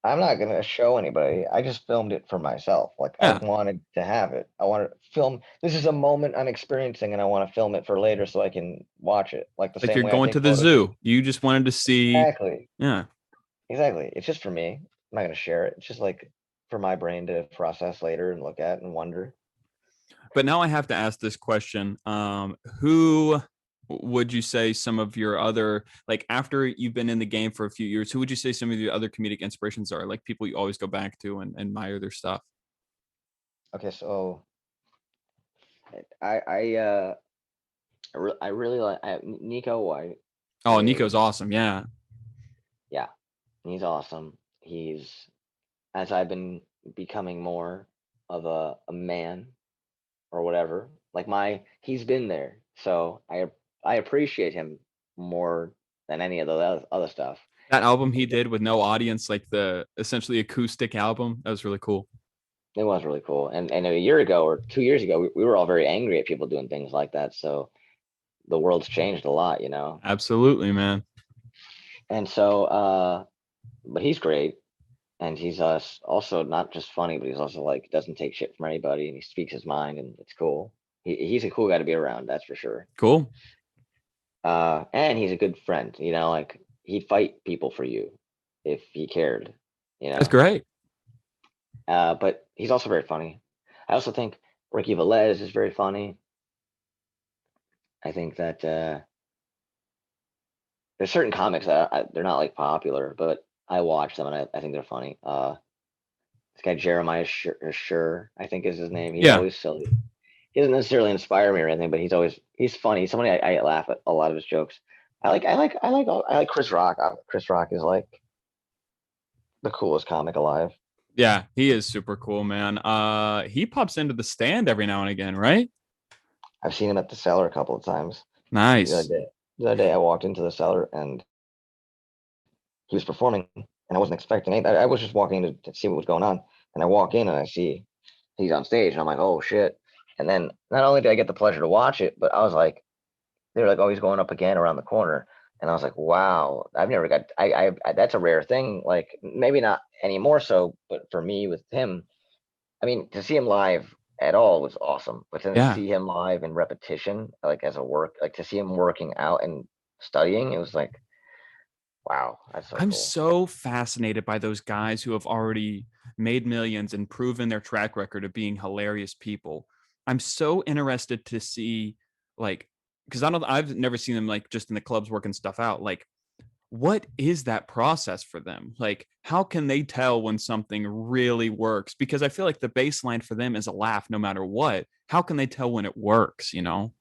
S2: I'm not gonna show anybody. I just filmed it for myself. Like I
S1: Yeah.
S2: wanted to have it. I wanted to film. This is a moment I'm experiencing, and I want to film it for later so I can watch it. Like the
S1: Like
S2: same
S1: you're
S2: way I
S1: going
S2: take
S1: to the
S2: photos of.
S1: zoo. You just wanted to see.
S2: Exactly.
S1: Yeah.
S2: Exactly. It's just for me. I'm not gonna share it. It's just like for my brain to process later and look at and wonder.
S1: But now I have to ask this question. Who would you say some of your other, like after you've been in the game for a few years, who would you say some of your other comedic inspirations are? Like people you always go back to and admire their stuff?
S2: Okay, so I I really like Nico White.
S1: Oh,
S2: Is
S1: Nico's awesome. Yeah.
S2: Yeah, he's awesome. He's as I've been becoming more of a man or whatever. Like he's been there, so I appreciate him more than any of the other stuff.
S1: That album he did with no audience, like the essentially acoustic album, that was really cool.
S2: It was really cool. And a year ago or 2 years ago, we were all very angry at people doing things like that. So the world's changed a lot, you know.
S1: Absolutely, man.
S2: And so, but he's great, and he's also not just funny, but he's also like doesn't take shit from anybody, and he speaks his mind, and it's cool. He's a cool guy to be around, that's for sure.
S1: Cool.
S2: And he's a good friend, you know, like he'd fight people for you if he cared, you
S1: That's
S2: know.
S1: great.
S2: But he's also very funny. I also think Ricky Velez is very funny. I think that there's certain comics that they're not like popular, but I watch them and I think they're funny. This guy Jeremiah Sure, I think is his name. He's
S1: Yeah.
S2: always silly. He doesn't necessarily inspire me or anything, but he's funny. He's somebody I laugh at a lot of his jokes. I like Chris Rock. Chris Rock is like the coolest comic alive.
S1: Yeah, he is super cool, man. He pops into the stand every now and again, right?
S2: I've seen him at the cellar a couple of times. The other
S1: Nice.
S2: day, the other day I walked into the cellar and he was performing, and I wasn't expecting anything. I was just walking in to see what was going on, and I walk in and I see he's on stage, and I'm like, oh shit. And then not only did I get the pleasure to watch it, but I was like, they were like, oh, he's going up again around the corner. And I was like, wow, I've never got, that's a rare thing. Like, maybe not anymore so, but for me with him, I mean, to see him live at all was awesome. But then to
S1: Yeah.
S2: see him live in repetition, like as a work, like to see him working out and studying, it was like, wow, that's so
S1: I'm
S2: cool.
S1: so fascinated by those guys who have already made millions and proven their track record of being hilarious people. I'm so interested to see, like, because I've never seen them like just in the clubs working stuff out. Like, what is that process for them? Like, how can they tell when something really works? Because I feel like the baseline for them is a laugh no matter what. How can they tell when it works, you know?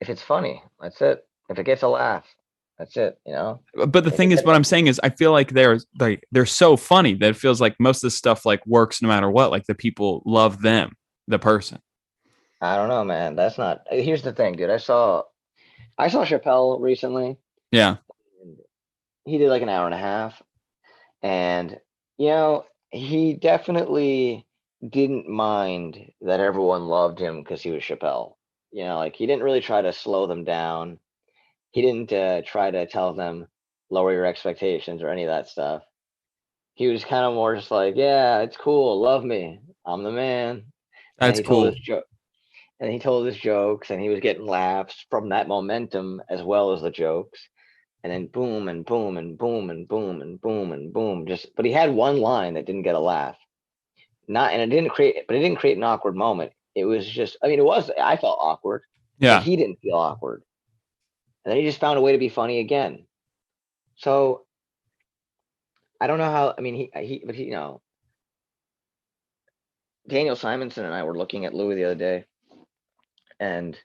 S2: If it's funny, that's it. If it gets a laugh, that's it, you know?
S1: But the
S2: If it
S1: thing is,
S2: gets
S1: what I'm saying is, I feel like they're so funny that it feels like most of the stuff like works no matter what. Like the people love them, the person.
S2: I don't know, man. That's not. Here's the thing, dude. I saw Chappelle recently.
S1: Yeah,
S2: And he did like an hour and a half, and you know, he definitely didn't mind that everyone loved him because he was Chappelle. You know, like he didn't really try to slow them down. He didn't try to tell them lower your expectations or any of that stuff. He was kind of more just like, yeah, it's cool, love me, I'm the man. And then
S1: that's
S2: he told
S1: cool.
S2: his joke. And he told his jokes, and he was getting laughs from that momentum as well as the jokes. And then boom and boom and boom and boom and boom and boom. Just, but he had one line that didn't get a laugh. Not, and it didn't create an awkward moment. It was just, I mean, it was. I felt awkward, but
S1: Yeah,
S2: he didn't feel awkward. And then he just found a way to be funny again. So I don't know how. I mean, but he, Daniel Simonson and I were looking at Louis the other day, and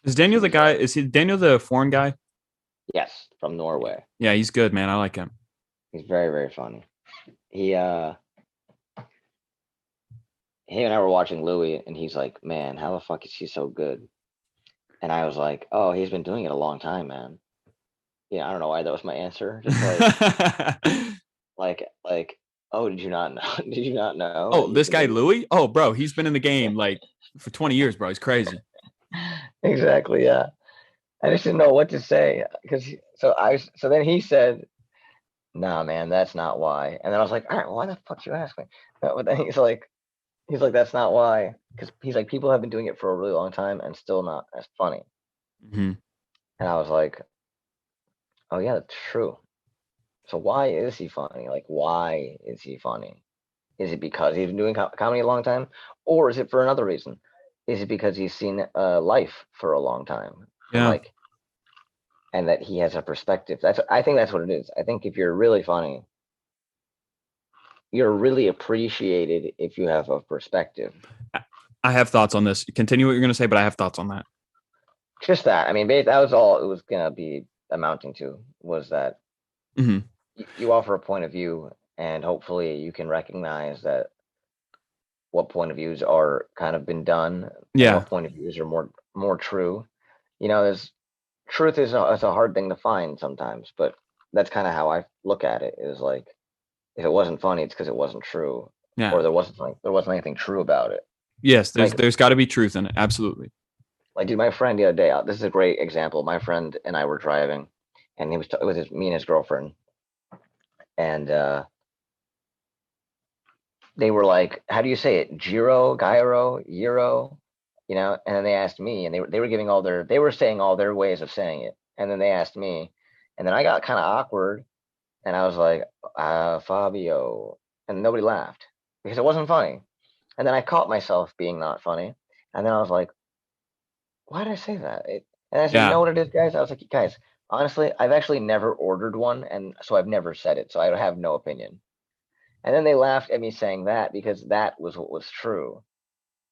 S1: is Daniel the
S2: he's
S1: guy? Is he Daniel the foreign guy?
S2: yes, from Norway.
S1: Yeah, he's good, man. I like him.
S2: He's very, very funny. He He and I were watching Louis, and he's like, "Man, how the fuck is he so good?" And I was like, "Oh, he's been doing it a long time, man." Yeah, I don't know why that was my answer. Just like, oh, did you not know? Did you not know that
S1: Oh,
S2: he's
S1: this
S2: been
S1: guy
S2: doing
S1: Louis? Oh, bro, he's been in the game like for 20 years, bro. He's crazy.
S2: it? Exactly, yeah. I just didn't know what to say because so then he said, "Nah, man, that's not why." And then I was like, "All right, well, why the fuck you ask me?" But then he's like, "That's not why," because he's like, people have been doing it for a really long time and still not as funny.
S1: Mhm.
S2: And I was like, "Oh yeah, that's true." So why is he funny? Like, why is he funny? Is it because he's been doing comedy a long time, or is it for another reason? Is it because he's seen life for a long time, and
S1: Yeah.
S2: that he has a perspective? I think that's what it is. I think if you're really funny, you're really appreciated if you have a perspective.
S1: I have thoughts on this. Continue what you're going to say, but I have thoughts on that.
S2: just that. I mean, that was all it was gonna be amounting to, was that
S1: Hmm.
S2: you offer a point of view, and hopefully you can recognize that what point of views are kind of been done, and
S1: Yeah.
S2: what point of views are more true. There's truth is a hard thing to find sometimes, but that's kind of how I look at it. Is like, if it wasn't funny, it's because it wasn't true,
S1: Yeah.
S2: or there wasn't anything true about it.
S1: Yes,
S2: Like
S1: there's got to be truth in it. Absolutely.
S2: dude, my friend the other day. This is a great example. My friend and I were driving, and he was with me and his girlfriend, and they were like, "How do you say it? Gyro, Euro?" And then they asked me, and they were giving they were saying all their ways of saying it, and then they asked me, and then I got kind of awkward, and I was like, Fabio, and nobody laughed because it wasn't funny. And then I caught myself being not funny, and then I was like, why did I say that? And I said, you
S1: Yeah.
S2: know what it is, guys? I was like, guys, honestly, I've actually never ordered one, and so I've never said it, so I have no opinion. And then they laughed at me saying that because that was what was true.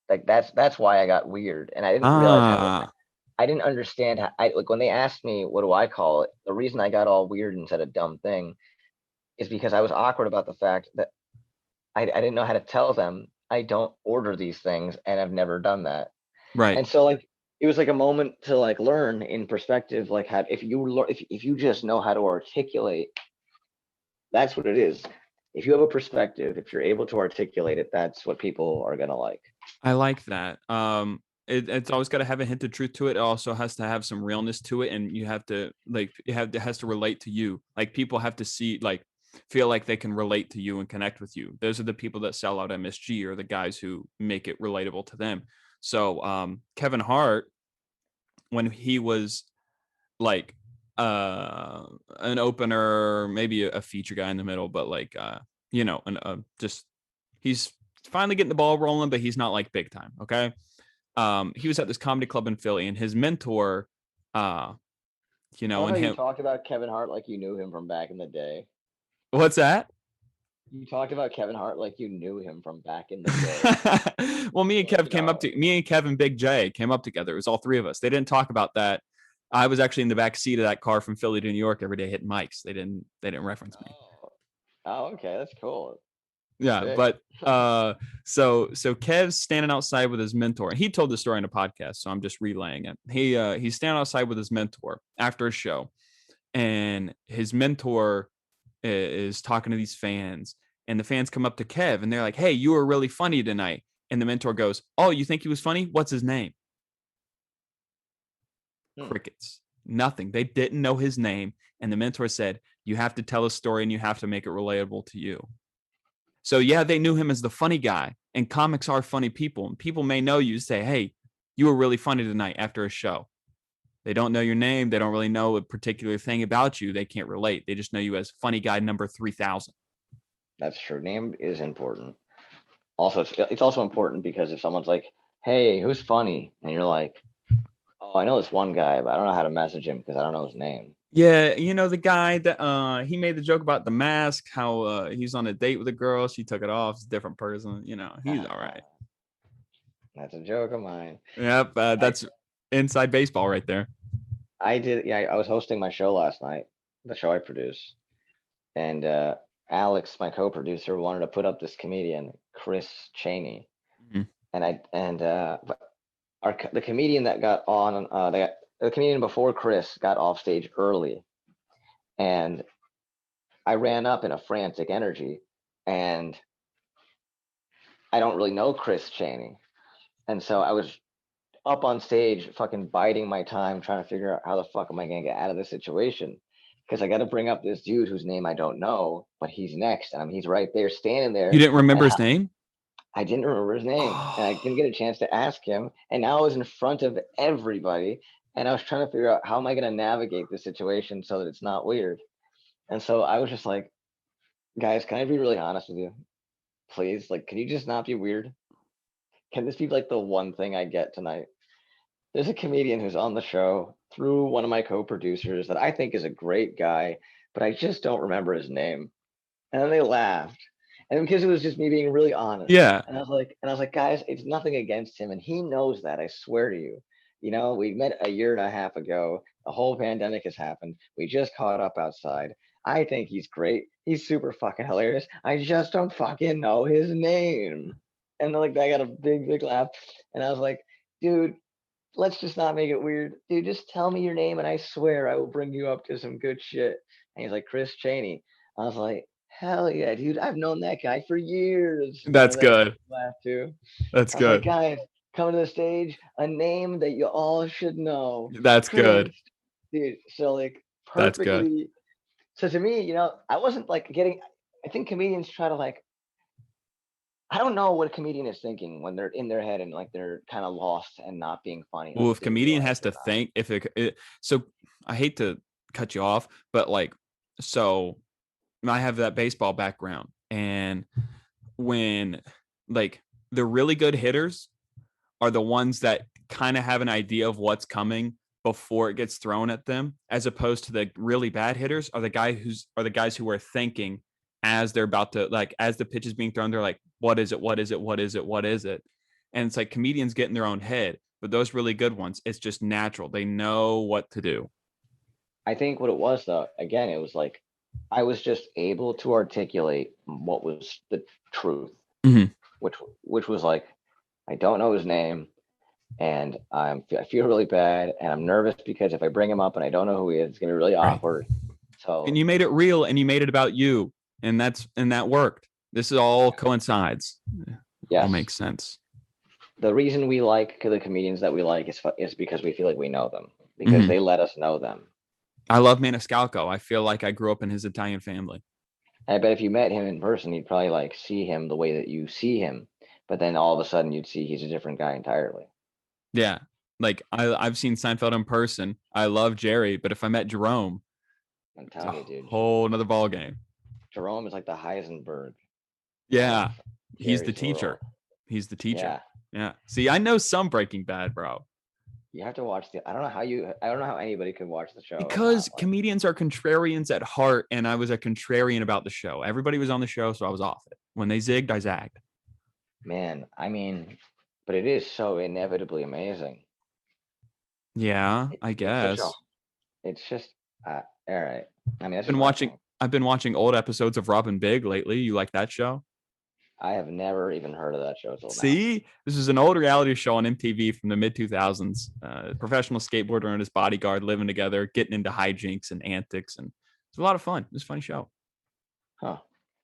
S2: Like that's why I got weird, and I didn't realize how
S1: Ah.
S2: I didn't understand how like when they asked me what do I call it. The reason I got all weird and said a dumb thing is because I was awkward about the fact that I didn't know how to tell them I don't order these things and I've never done that.
S1: Right.
S2: And so like it was like a moment to like learn in perspective, like how if you just know how to articulate, that's what it is. If you have a perspective, if you're able to articulate it, that's what people are gonna like.
S1: I like that. It's always got to have a hint of truth to it. It also has to have some realness to it, and you have to like it has to relate to you. Like people have to see like feel like they can relate to you and connect with you. Those are the people that sell out MSG, or the guys who make it relatable to them. So Kevin Hart, when he was like an opener, maybe a feature guy in the middle, but like just he's finally getting the ball rolling, but he's not like big time. Okay. He was at this comedy club in Philly, and his mentor, uh,
S2: I love
S1: and
S2: how you
S1: him.
S2: talked about Kevin Hart like you knew him from back in the day.
S1: What's that?
S2: You talked about Kevin Hart like you knew him from back in the day.
S1: Well,
S2: Like,
S1: me and Kev and Big J came up together. It was all three of us. They didn't talk about that. I was actually in the back seat of that car from Philly to New York every day hitting mics. They didn't reference me.
S2: oh, oh, okay, that's cool.
S1: Yeah,
S2: Sick.
S1: but so Kev's standing outside with his mentor, and he told the story in a podcast, so I'm just relaying it. He's standing outside with his mentor after a show, and his mentor is talking to these fans, and the fans come up to Kev and they're like, "Hey, you were really funny tonight." And the mentor goes, "Oh, you think he was funny? What's his name?"
S2: Hmm.
S1: Crickets. Nothing. They didn't know his name, and the mentor said, "You have to tell a story and you have to make it relatable to you." So yeah, they knew him as the funny guy, and comics are funny people. And people may know you, say, "Hey, you were really funny tonight," after a show. They don't know your name. They don't really know a particular thing about you. They can't relate. They just know you as funny guy number 3000.
S2: That's true. Name is important. Also, it's also important because if someone's like, "Hey, who's funny?" and you're like, "Oh, I know this one guy, but I don't know how to message him because I don't know his name."
S1: Yeah, the guy that he made the joke about the mask, how he's on a date with a girl, she took it off, it's a different person. He's all right.
S2: That's a joke of mine.
S1: Yep,
S2: I
S1: that's inside baseball right there.
S2: I did. Yeah, I was hosting my show last night, the show I produce, and Alex, my co-producer, wanted to put up this comedian, Chris Cheney,
S1: Mhm.
S2: but the comedian that got on, the comedian before Chris got off stage early, and I ran up in a frantic energy, and I don't really know Chris Cheney, and so I was up on stage, fucking biding my time, trying to figure out how the fuck am I gonna get out of this situation. Because I got to bring up this dude whose name I don't know, but he's next, and he's right there, standing
S1: You
S2: there,
S1: didn't
S2: and
S1: remember his name?
S2: I didn't remember his name, and I didn't
S1: Oh,
S2: get a chance to ask him. And now I was in front of everybody, and I was trying to figure out how am I going to navigate this situation so that it's not weird. And so I was just like, guys, can I be really honest with you, please? Like, can you just not be weird? Can this be like the one thing I get tonight? There's a comedian who's on the show through one of my co-producers that I think is a great guy, but I just don't remember his name. And then they laughed. And because it was just me being really honest.
S1: yeah.
S2: And I was like, guys, it's nothing against him. And he knows that, I swear to you. we met a year and a half ago. The whole pandemic has happened. We just caught up outside. I think he's great. He's super fucking hilarious. I just don't fucking know his name. And like I got a big, big laugh. And I was like, dude, let's just not make it weird. Dude, just tell me your name and I swear I will bring you up to some good shit. And he's like, Chris Cheney. I was like, hell yeah, dude. I've known that guy for years.
S1: That's
S2: And that
S1: good.
S2: laugh too.
S1: That's
S2: I was like,
S1: good.
S2: guys, coming to the stage, a name that you all should know.
S1: That's
S2: Chris.
S1: good.
S2: Dude, so like
S1: That's good.
S2: perfectly. So to me, I wasn't like getting, I think comedians try to like, I don't know what a comedian is thinking when they're in their head and like they're kind of lost and not being funny, like
S1: Well,
S2: if
S1: if
S2: they
S1: comedian
S2: realize
S1: has
S2: they're
S1: to think, so I hate to cut you off, but like, so I have that baseball background, and when like the really good hitters are the ones that kind of have an idea of what's coming before it gets thrown at them, as opposed to the really bad hitters are the guys who are thinking as they're about to, like, as the pitch is being thrown, they're like, what is it? What is it? What is it? What is it? And it's like comedians get in their own head, but those really good ones, it's just natural. They know what to do.
S2: I think what it was though, again, it was like I was just able to articulate what was the truth,
S1: Mhm.
S2: which was like I don't know his name, and I feel really bad, and I'm nervous because if I bring him up and I don't know who he is, it's gonna be really
S1: Right.
S2: awkward.
S1: And
S2: So
S1: you made it real, and you made it about you, and that worked. This is all coincides. All
S2: yes,
S1: makes sense.
S2: the reason we like the comedians that we like is because we feel like we know them because
S1: Mhm.
S2: they let us know them.
S1: I love Maniscalco. I feel like I grew up in his Italian family.
S2: I bet if you met him in person, you'd probably like see him the way that you see him, but then all of a sudden you'd see he's a different guy entirely.
S1: Yeah. Like I've seen Seinfeld in person. I love Jerry, but if I met Jerome,
S2: I'm
S1: it's a
S2: telling you, dude,
S1: whole nother ball game.
S2: Jerome is like the Heisenberg of
S1: Yeah. He's the
S2: Jerry's
S1: teacher.
S2: world.
S1: He's the teacher.
S2: Yeah,
S1: Yeah. See, I know some Breaking Bad, bro.
S2: you have to watch the. I don't know how anybody could watch the show and
S1: Because
S2: not like.
S1: comedians are contrarians at heart, and I was a contrarian about the show. Everybody was on the show, so I was off it. When they zigged, I zagged.
S2: Man, I mean, but it is so inevitably amazing.
S1: Yeah, I
S2: It's such a.
S1: guess.
S2: It's just. All right. I mean, that's
S1: Been
S2: just my
S1: watching
S2: opinion.
S1: I've been watching old episodes of Robin Big lately. You like that show?
S2: I have never even heard of that show till now.
S1: See, this is an old reality show on MTV from the mid 2000s. Professional skateboarder and his bodyguard living together, getting into hijinks and antics, and it's a lot of fun. It's a funny show.
S2: Huh.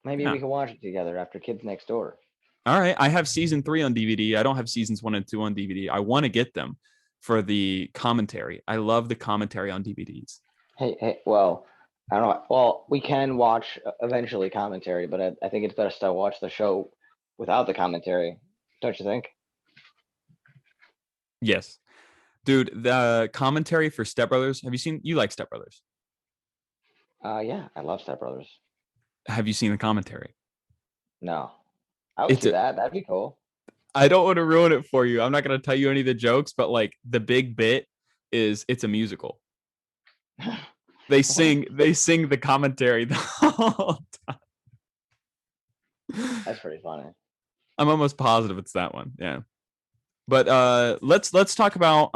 S2: Maybe
S1: Yeah.
S2: we can watch it together after Kids Next Door.
S1: All right. I have season 3 on DVD. I don't have seasons 1 and 2 on DVD. I want to get them for the commentary. I love the commentary on DVDs.
S2: Hey, well, I don't know. Well, we can watch eventually commentary, but I think it's best to watch the show without the commentary. Don't you think?
S1: Yes. Dude, the commentary for Step Brothers. You like Step Brothers?
S2: Yeah, I love Step Brothers.
S1: Have you seen the commentary?
S2: No, I would
S1: It's
S2: see
S1: a,
S2: that. That'd be cool.
S1: I don't want to ruin it for you. I'm not going to tell you any of the jokes, but like the big bit is it's a musical. They sing the commentary the whole time.
S2: That's pretty funny.
S1: I'm almost positive it's that one. Yeah. But let's talk about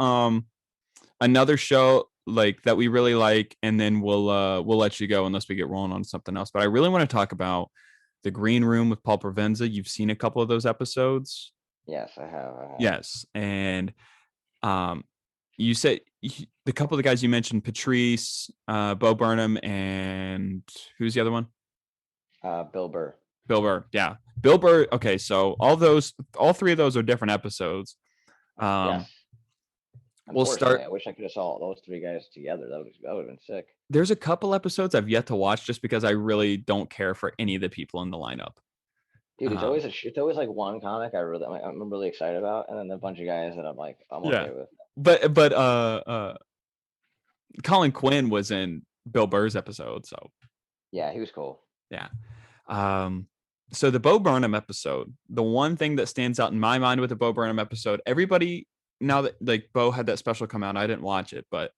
S1: another show like that we really like, and then we'll let you go unless we get rolling on something else. But I really want to talk about The Green Room with Paul Provenza. You've seen a couple of those episodes.
S2: Yes, I have.
S1: Yes. And um you said the couple of the guys you mentioned, Patrice, Bo Burnham, and who's the other one?
S2: Bill Burr.
S1: Bill Burr. Yeah. Bill Burr. Okay. So all 3 of those are different episodes.
S2: Yes.
S1: We'll
S2: Unfortunately,
S1: start.
S2: I wish I could have saw those 3 guys together. That would have been sick.
S1: There's a couple episodes I've yet to watch just because I really don't care for any of the people in the lineup.
S2: Dude,
S1: Um,
S2: it's always like one comic I'm really excited about, and then a bunch of guys that I'm
S1: yeah.
S2: okay with.
S1: But Colin Quinn was in Bill Burr's episode, so
S2: Yeah, he was cool.
S1: yeah. So the Bo Burnham episode, the one thing that stands out in my mind with the Bo Burnham episode, everybody, now that like Bo had that special come out, I didn't watch it, but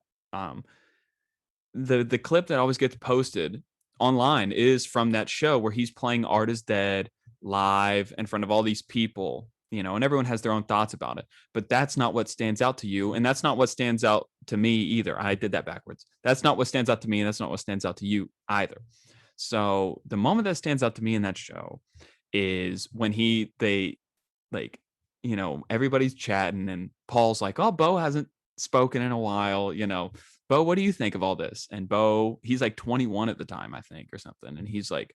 S1: the clip that always gets posted online is from that show where he's playing Art is Dead live in front of all these people. and everyone has their own thoughts about it, but that's not what stands out to you. And that's not what stands out to me either. I did that backwards. That's not what stands out to me. And that's not what stands out to you either. So the moment that stands out to me in that show is when they like, everybody's chatting and Paul's like, oh, Bo hasn't spoken in a while, Bo, what do you think of all this? And Bo, he's like 21 at the time, I think, or something. And he's like,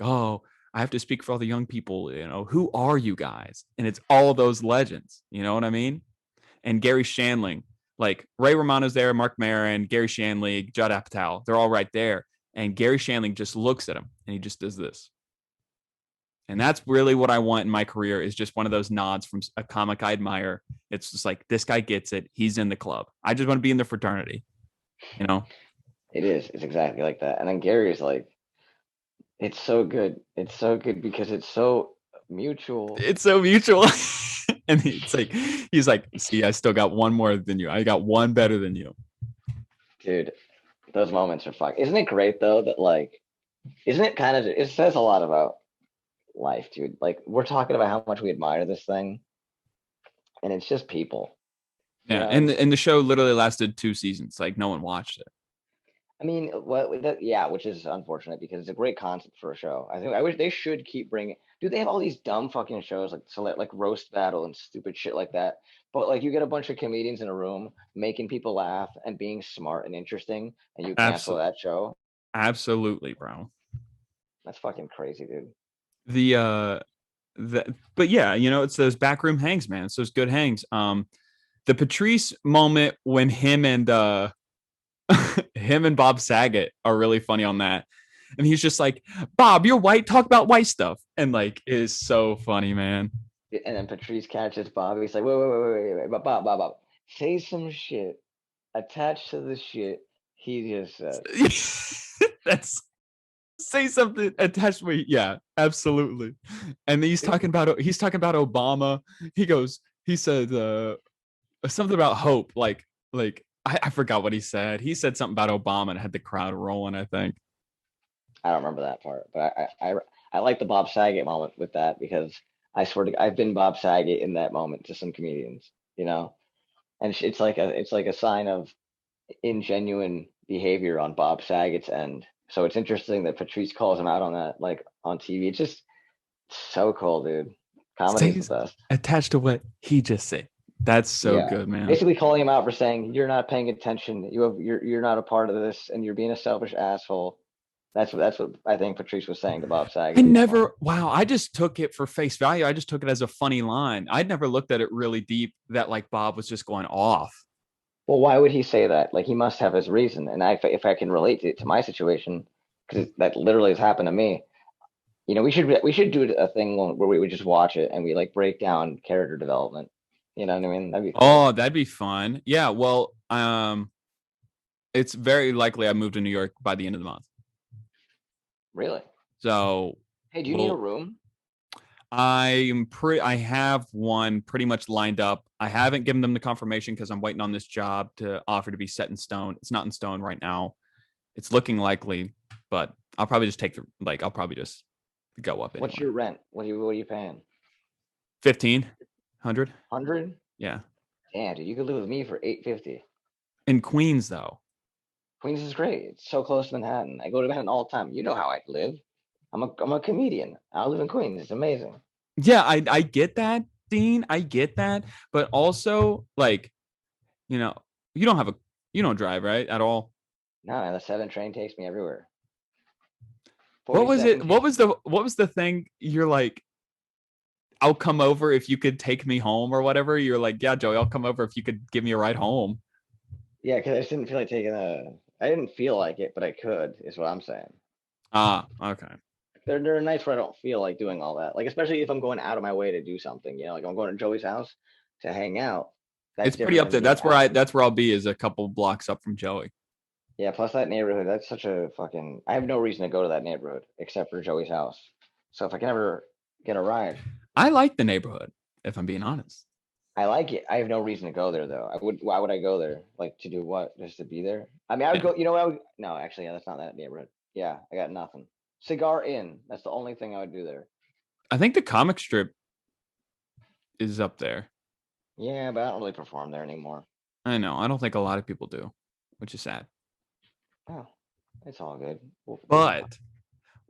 S1: oh, I have to speak for all the young people, who are you guys? And it's all those legends, you know what I mean? And Gary Shandling, like Ray Romano's there, Mark Maron, Gary Shandling, Judd Apatow, they're all right there. And Gary Shandling just looks at him and he just does this. And that's really what I want in my career, is just one of those nods from a comic I admire. It's just like, this guy gets it. He's in the club. I just want to be in the fraternity,
S2: It is. It's exactly like that. And then Gary is like, it's so good. It's so good because it's so mutual.
S1: It's so mutual. And he's like, see, I still got one more than you. I got one better than you.
S2: Dude, those moments are fuck. Isn't it great though that isn't it kind of, it says a lot about life, dude. Like we're talking about how much we admire this thing, and it's just people.
S1: Yeah, and the show literally lasted 2 seasons. Like no one watched it.
S2: I mean, yeah, which is unfortunate because it's a great concept for a show. I wish they should keep bringing. Dude, they have all these dumb fucking shows like roast battle and stupid shit like that. But like you get a bunch of comedians in a room making people laugh and being smart and interesting, and you cancel that show.
S1: Absolutely, bro.
S2: That's fucking crazy, dude.
S1: But yeah, it's those backroom hangs, man. It's those good hangs. The Patrice moment when him and Bob Saget are really funny on that. And he's just like, Bob, you're white, talk about white stuff. And like, it is so funny, man.
S2: And then Patrice catches Bob. He's like, wait, Bob, say some shit attached to the shit he just said.
S1: That's say something attached to me. Yeah, absolutely. And then he's talking about Obama. He said something about hope. Like I forgot what he said. He said something about Obama and had the crowd rolling, I think.
S2: I don't remember that part, but I like the Bob Saget moment with that because I swear to I've been Bob Saget in that moment to some comedians, and it's like a sign of ingenuine behavior on Bob Saget's end. So it's interesting that Patrice calls him out on that, like on TV. It's just so cool, dude. Comedy is the best.
S1: Attached to what he just said. That's so good, man.
S2: Basically calling him out for saying you're not paying attention. You're not a part of this, and you're being a selfish asshole. That's what I think Patrice was saying to Bob Saget.
S1: I just took it for face value. I just took it as a funny line. I'd never looked at it really deep that like Bob was just going off.
S2: Well, why would he say that? Like he must have his reason. And if I can relate to my situation, because that literally has happened to me. We should do a thing where we would just watch it and we like break down character development. You know what I mean? That'd be cool.
S1: Oh, that'd be fun. Yeah. Well, it's very likely I move to New York by the end of the month.
S2: Really?
S1: So,
S2: hey, do you need a room?
S1: I have one pretty much lined up. I haven't given them the confirmation because I'm waiting on this job to offer to be set in stone. It's not in stone right now. It's looking likely, but I'll probably just I'll probably just go up.
S2: What's your rent? What are you paying?
S1: 1,500.
S2: 100?
S1: Yeah.
S2: Damn, dude, you could live with me for $850.
S1: In Queens, though.
S2: Queens is great. It's so close to Manhattan. I go to Manhattan all the time. You know how I live. I'm a comedian. I live in Queens. It's amazing.
S1: Yeah, I get that, Dean. I get that, but also you don't drive, right, at all?
S2: No, the 7 train takes me everywhere.
S1: What was it? What was the thing? You're like, I'll come over if you could take me home or whatever. You're like, yeah, Joey, I'll come over if you could give me a ride home.
S2: Yeah, because I just didn't feel like I didn't feel like it, but I could, is what I'm saying.
S1: Okay.
S2: There are nights where I don't feel like doing all that. Like, especially if I'm going out of my way to do something, like I'm going to Joey's house to hang out.
S1: It's pretty up there. That's where I'll be, is a couple blocks up from Joey.
S2: Yeah, plus that neighborhood, that's such a fucking, I have no reason to go to that neighborhood except for Joey's house. So if I can ever get a ride.
S1: I like the neighborhood, if I'm being honest.
S2: I like it. I have no reason to go there though. Why would I go there? Like to do what? Just to be there? I mean, I would go, no, actually, yeah, that's not that neighborhood. Yeah, I got nothing. Cigar Inn. That's the only thing I would do there.
S1: I think the comic strip is up there.
S2: Yeah, but I don't really perform there anymore.
S1: I know. I don't think a lot of people do, which is sad.
S2: Oh, it's all good.
S1: But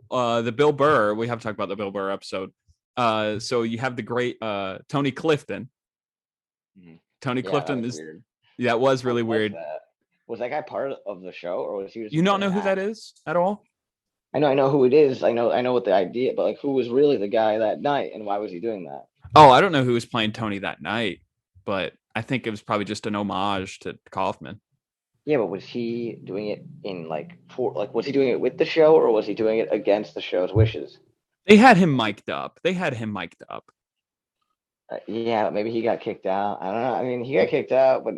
S1: the Bill Burr, we have to talk about the Bill Burr episode. So you have the great Tony Clifton.
S2: Mhm.
S1: Tony
S2: Yeah, that
S1: Clifton
S2: was
S1: is
S2: weird.
S1: that was
S2: How
S1: really
S2: was
S1: weird.
S2: that? Was that guy part of the show, or was he just
S1: You don't
S2: an
S1: know who that
S2: act?
S1: is at all?
S2: I know who it is. I know what the idea, but like, who was really the guy that night, and why was he doing that?
S1: Oh, I don't know who was playing Tony that night, but I think it was probably just an homage to Kaufman.
S2: Yeah, but was he doing it in like for like was he doing it with the show, or was he doing it against the show's wishes?
S1: They had him mic'd up.
S2: Yeah, but maybe he got kicked out. I don't know. I mean, he got kicked out, but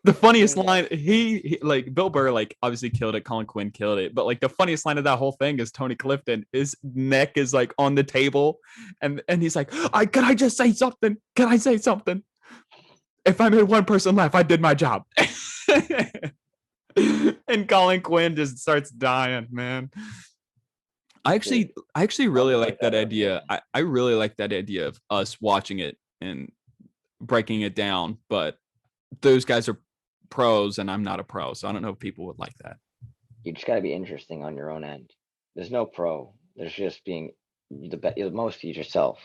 S1: The
S2: it
S1: funniest
S2: seemed like
S1: line, he like Bill Burr, like obviously killed it. Colin Quinn killed it, but like the funniest line of that whole thing is Tony Clifton. His neck is like on the table, and he's like, can I just say something? Can I say something? If I made one person laugh, I did my job. And Colin Quinn just starts dying, man. I actually really like that idea. I really like that idea of us watching it and breaking it down, but those guys are pros and I'm not a pro, so I don't know if people would like that.
S2: you just got to be interesting on your own end. There's no pro. There's just being the most yourself.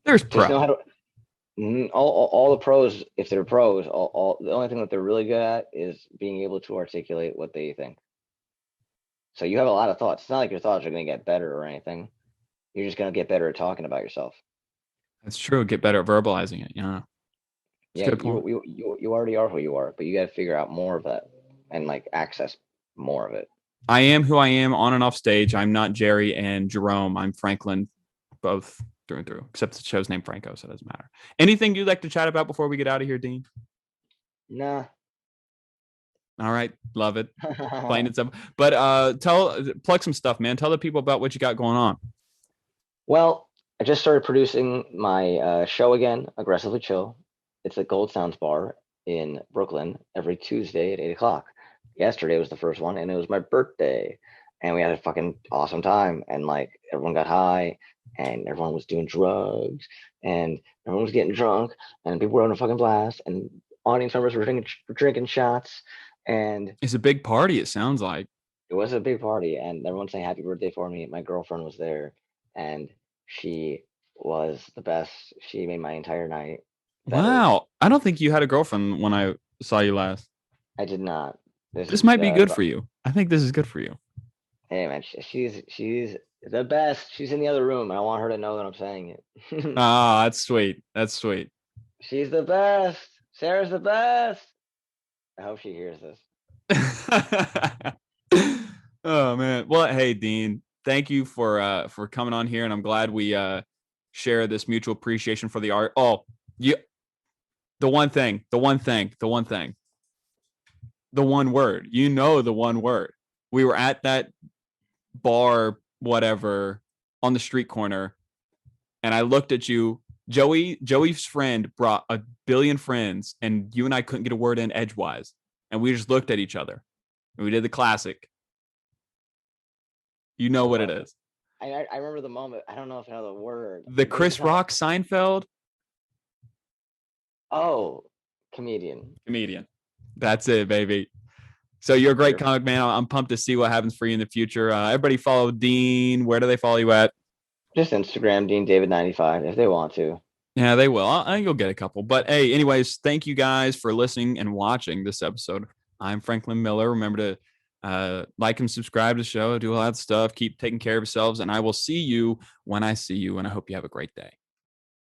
S1: There's
S2: Just know
S1: pro.
S2: how to. All the pros, if they're pros, all the only thing that they're really good at is being able to articulate what they think. So you have a lot of thoughts. It's not like your thoughts are going to get better or anything. You're just going to get better at talking about yourself.
S1: That's true. Get better at verbalizing it. It's a
S2: Yeah,
S1: good point.
S2: you already are who you are, but you got to figure out more of that and like access more of it.
S1: I am who I am on and off stage. I'm not Jerry and Jerome. I'm Franklin, both through and through, except the show's named Franco, so it doesn't matter. Anything you'd like to chat about before we get out of here, Dean?
S2: Nah.
S1: All right. Love it. Plain and simple. But plug some stuff, man. Tell the people about what you got going on.
S2: Well, I just started producing my show again, Aggressively Chill. It's at Gold Sounds Bar in Brooklyn every Tuesday at 8 o'clock. Yesterday was the first one, and it was my birthday. And we had a fucking awesome time. And like everyone got high, and everyone was doing drugs, and everyone was getting drunk, and people were having a fucking blast, and audience members were drinking shots. And
S1: It's a big party, it sounds like.
S2: it was a big party, and everyone sang happy birthday for me. My girlfriend was there, and she was the best. She made my entire night better.
S1: Wow. I don't think you had a girlfriend when I saw you last.
S2: I did not.
S1: This might be good for you. I think this is good for you.
S2: Hey man, she's the best. She's in the other room, and I want her to know that I'm saying it.
S1: Ah, that's sweet. That's sweet.
S2: She's the best. Sarah's the best. I hope she hears this.
S1: Oh man. Well, hey Dean, thank you for coming on here, and I'm glad we share this mutual appreciation for the art. Oh, you the one thing, the one thing, the one thing. The one word. You know the one word. We were at that bar, whatever, on the street corner, and I looked at you. Joey's friend brought a billion friends, and you and I couldn't get a word in edgewise. And we just looked at each other. And we did the classic. You know what it is.
S2: I remember the moment. I don't know if I know the word.
S1: The Chris Rock Seinfeld.
S2: Oh, comedian.
S1: That's it, baby. So you're a great comic, man. I'm pumped to see what happens for you in the future. Everybody follow Dean. Where do they follow you at?
S2: Just Instagram, Dean David 95, if they want to.
S1: Yeah, they will. I think you'll get a couple. But hey, anyways, thank you guys for listening and watching this episode. I'm Franklin Miller. Remember to like and subscribe to the show, do all that stuff. Keep taking care of yourselves. And I will see you when I see you. And I hope you have a great day.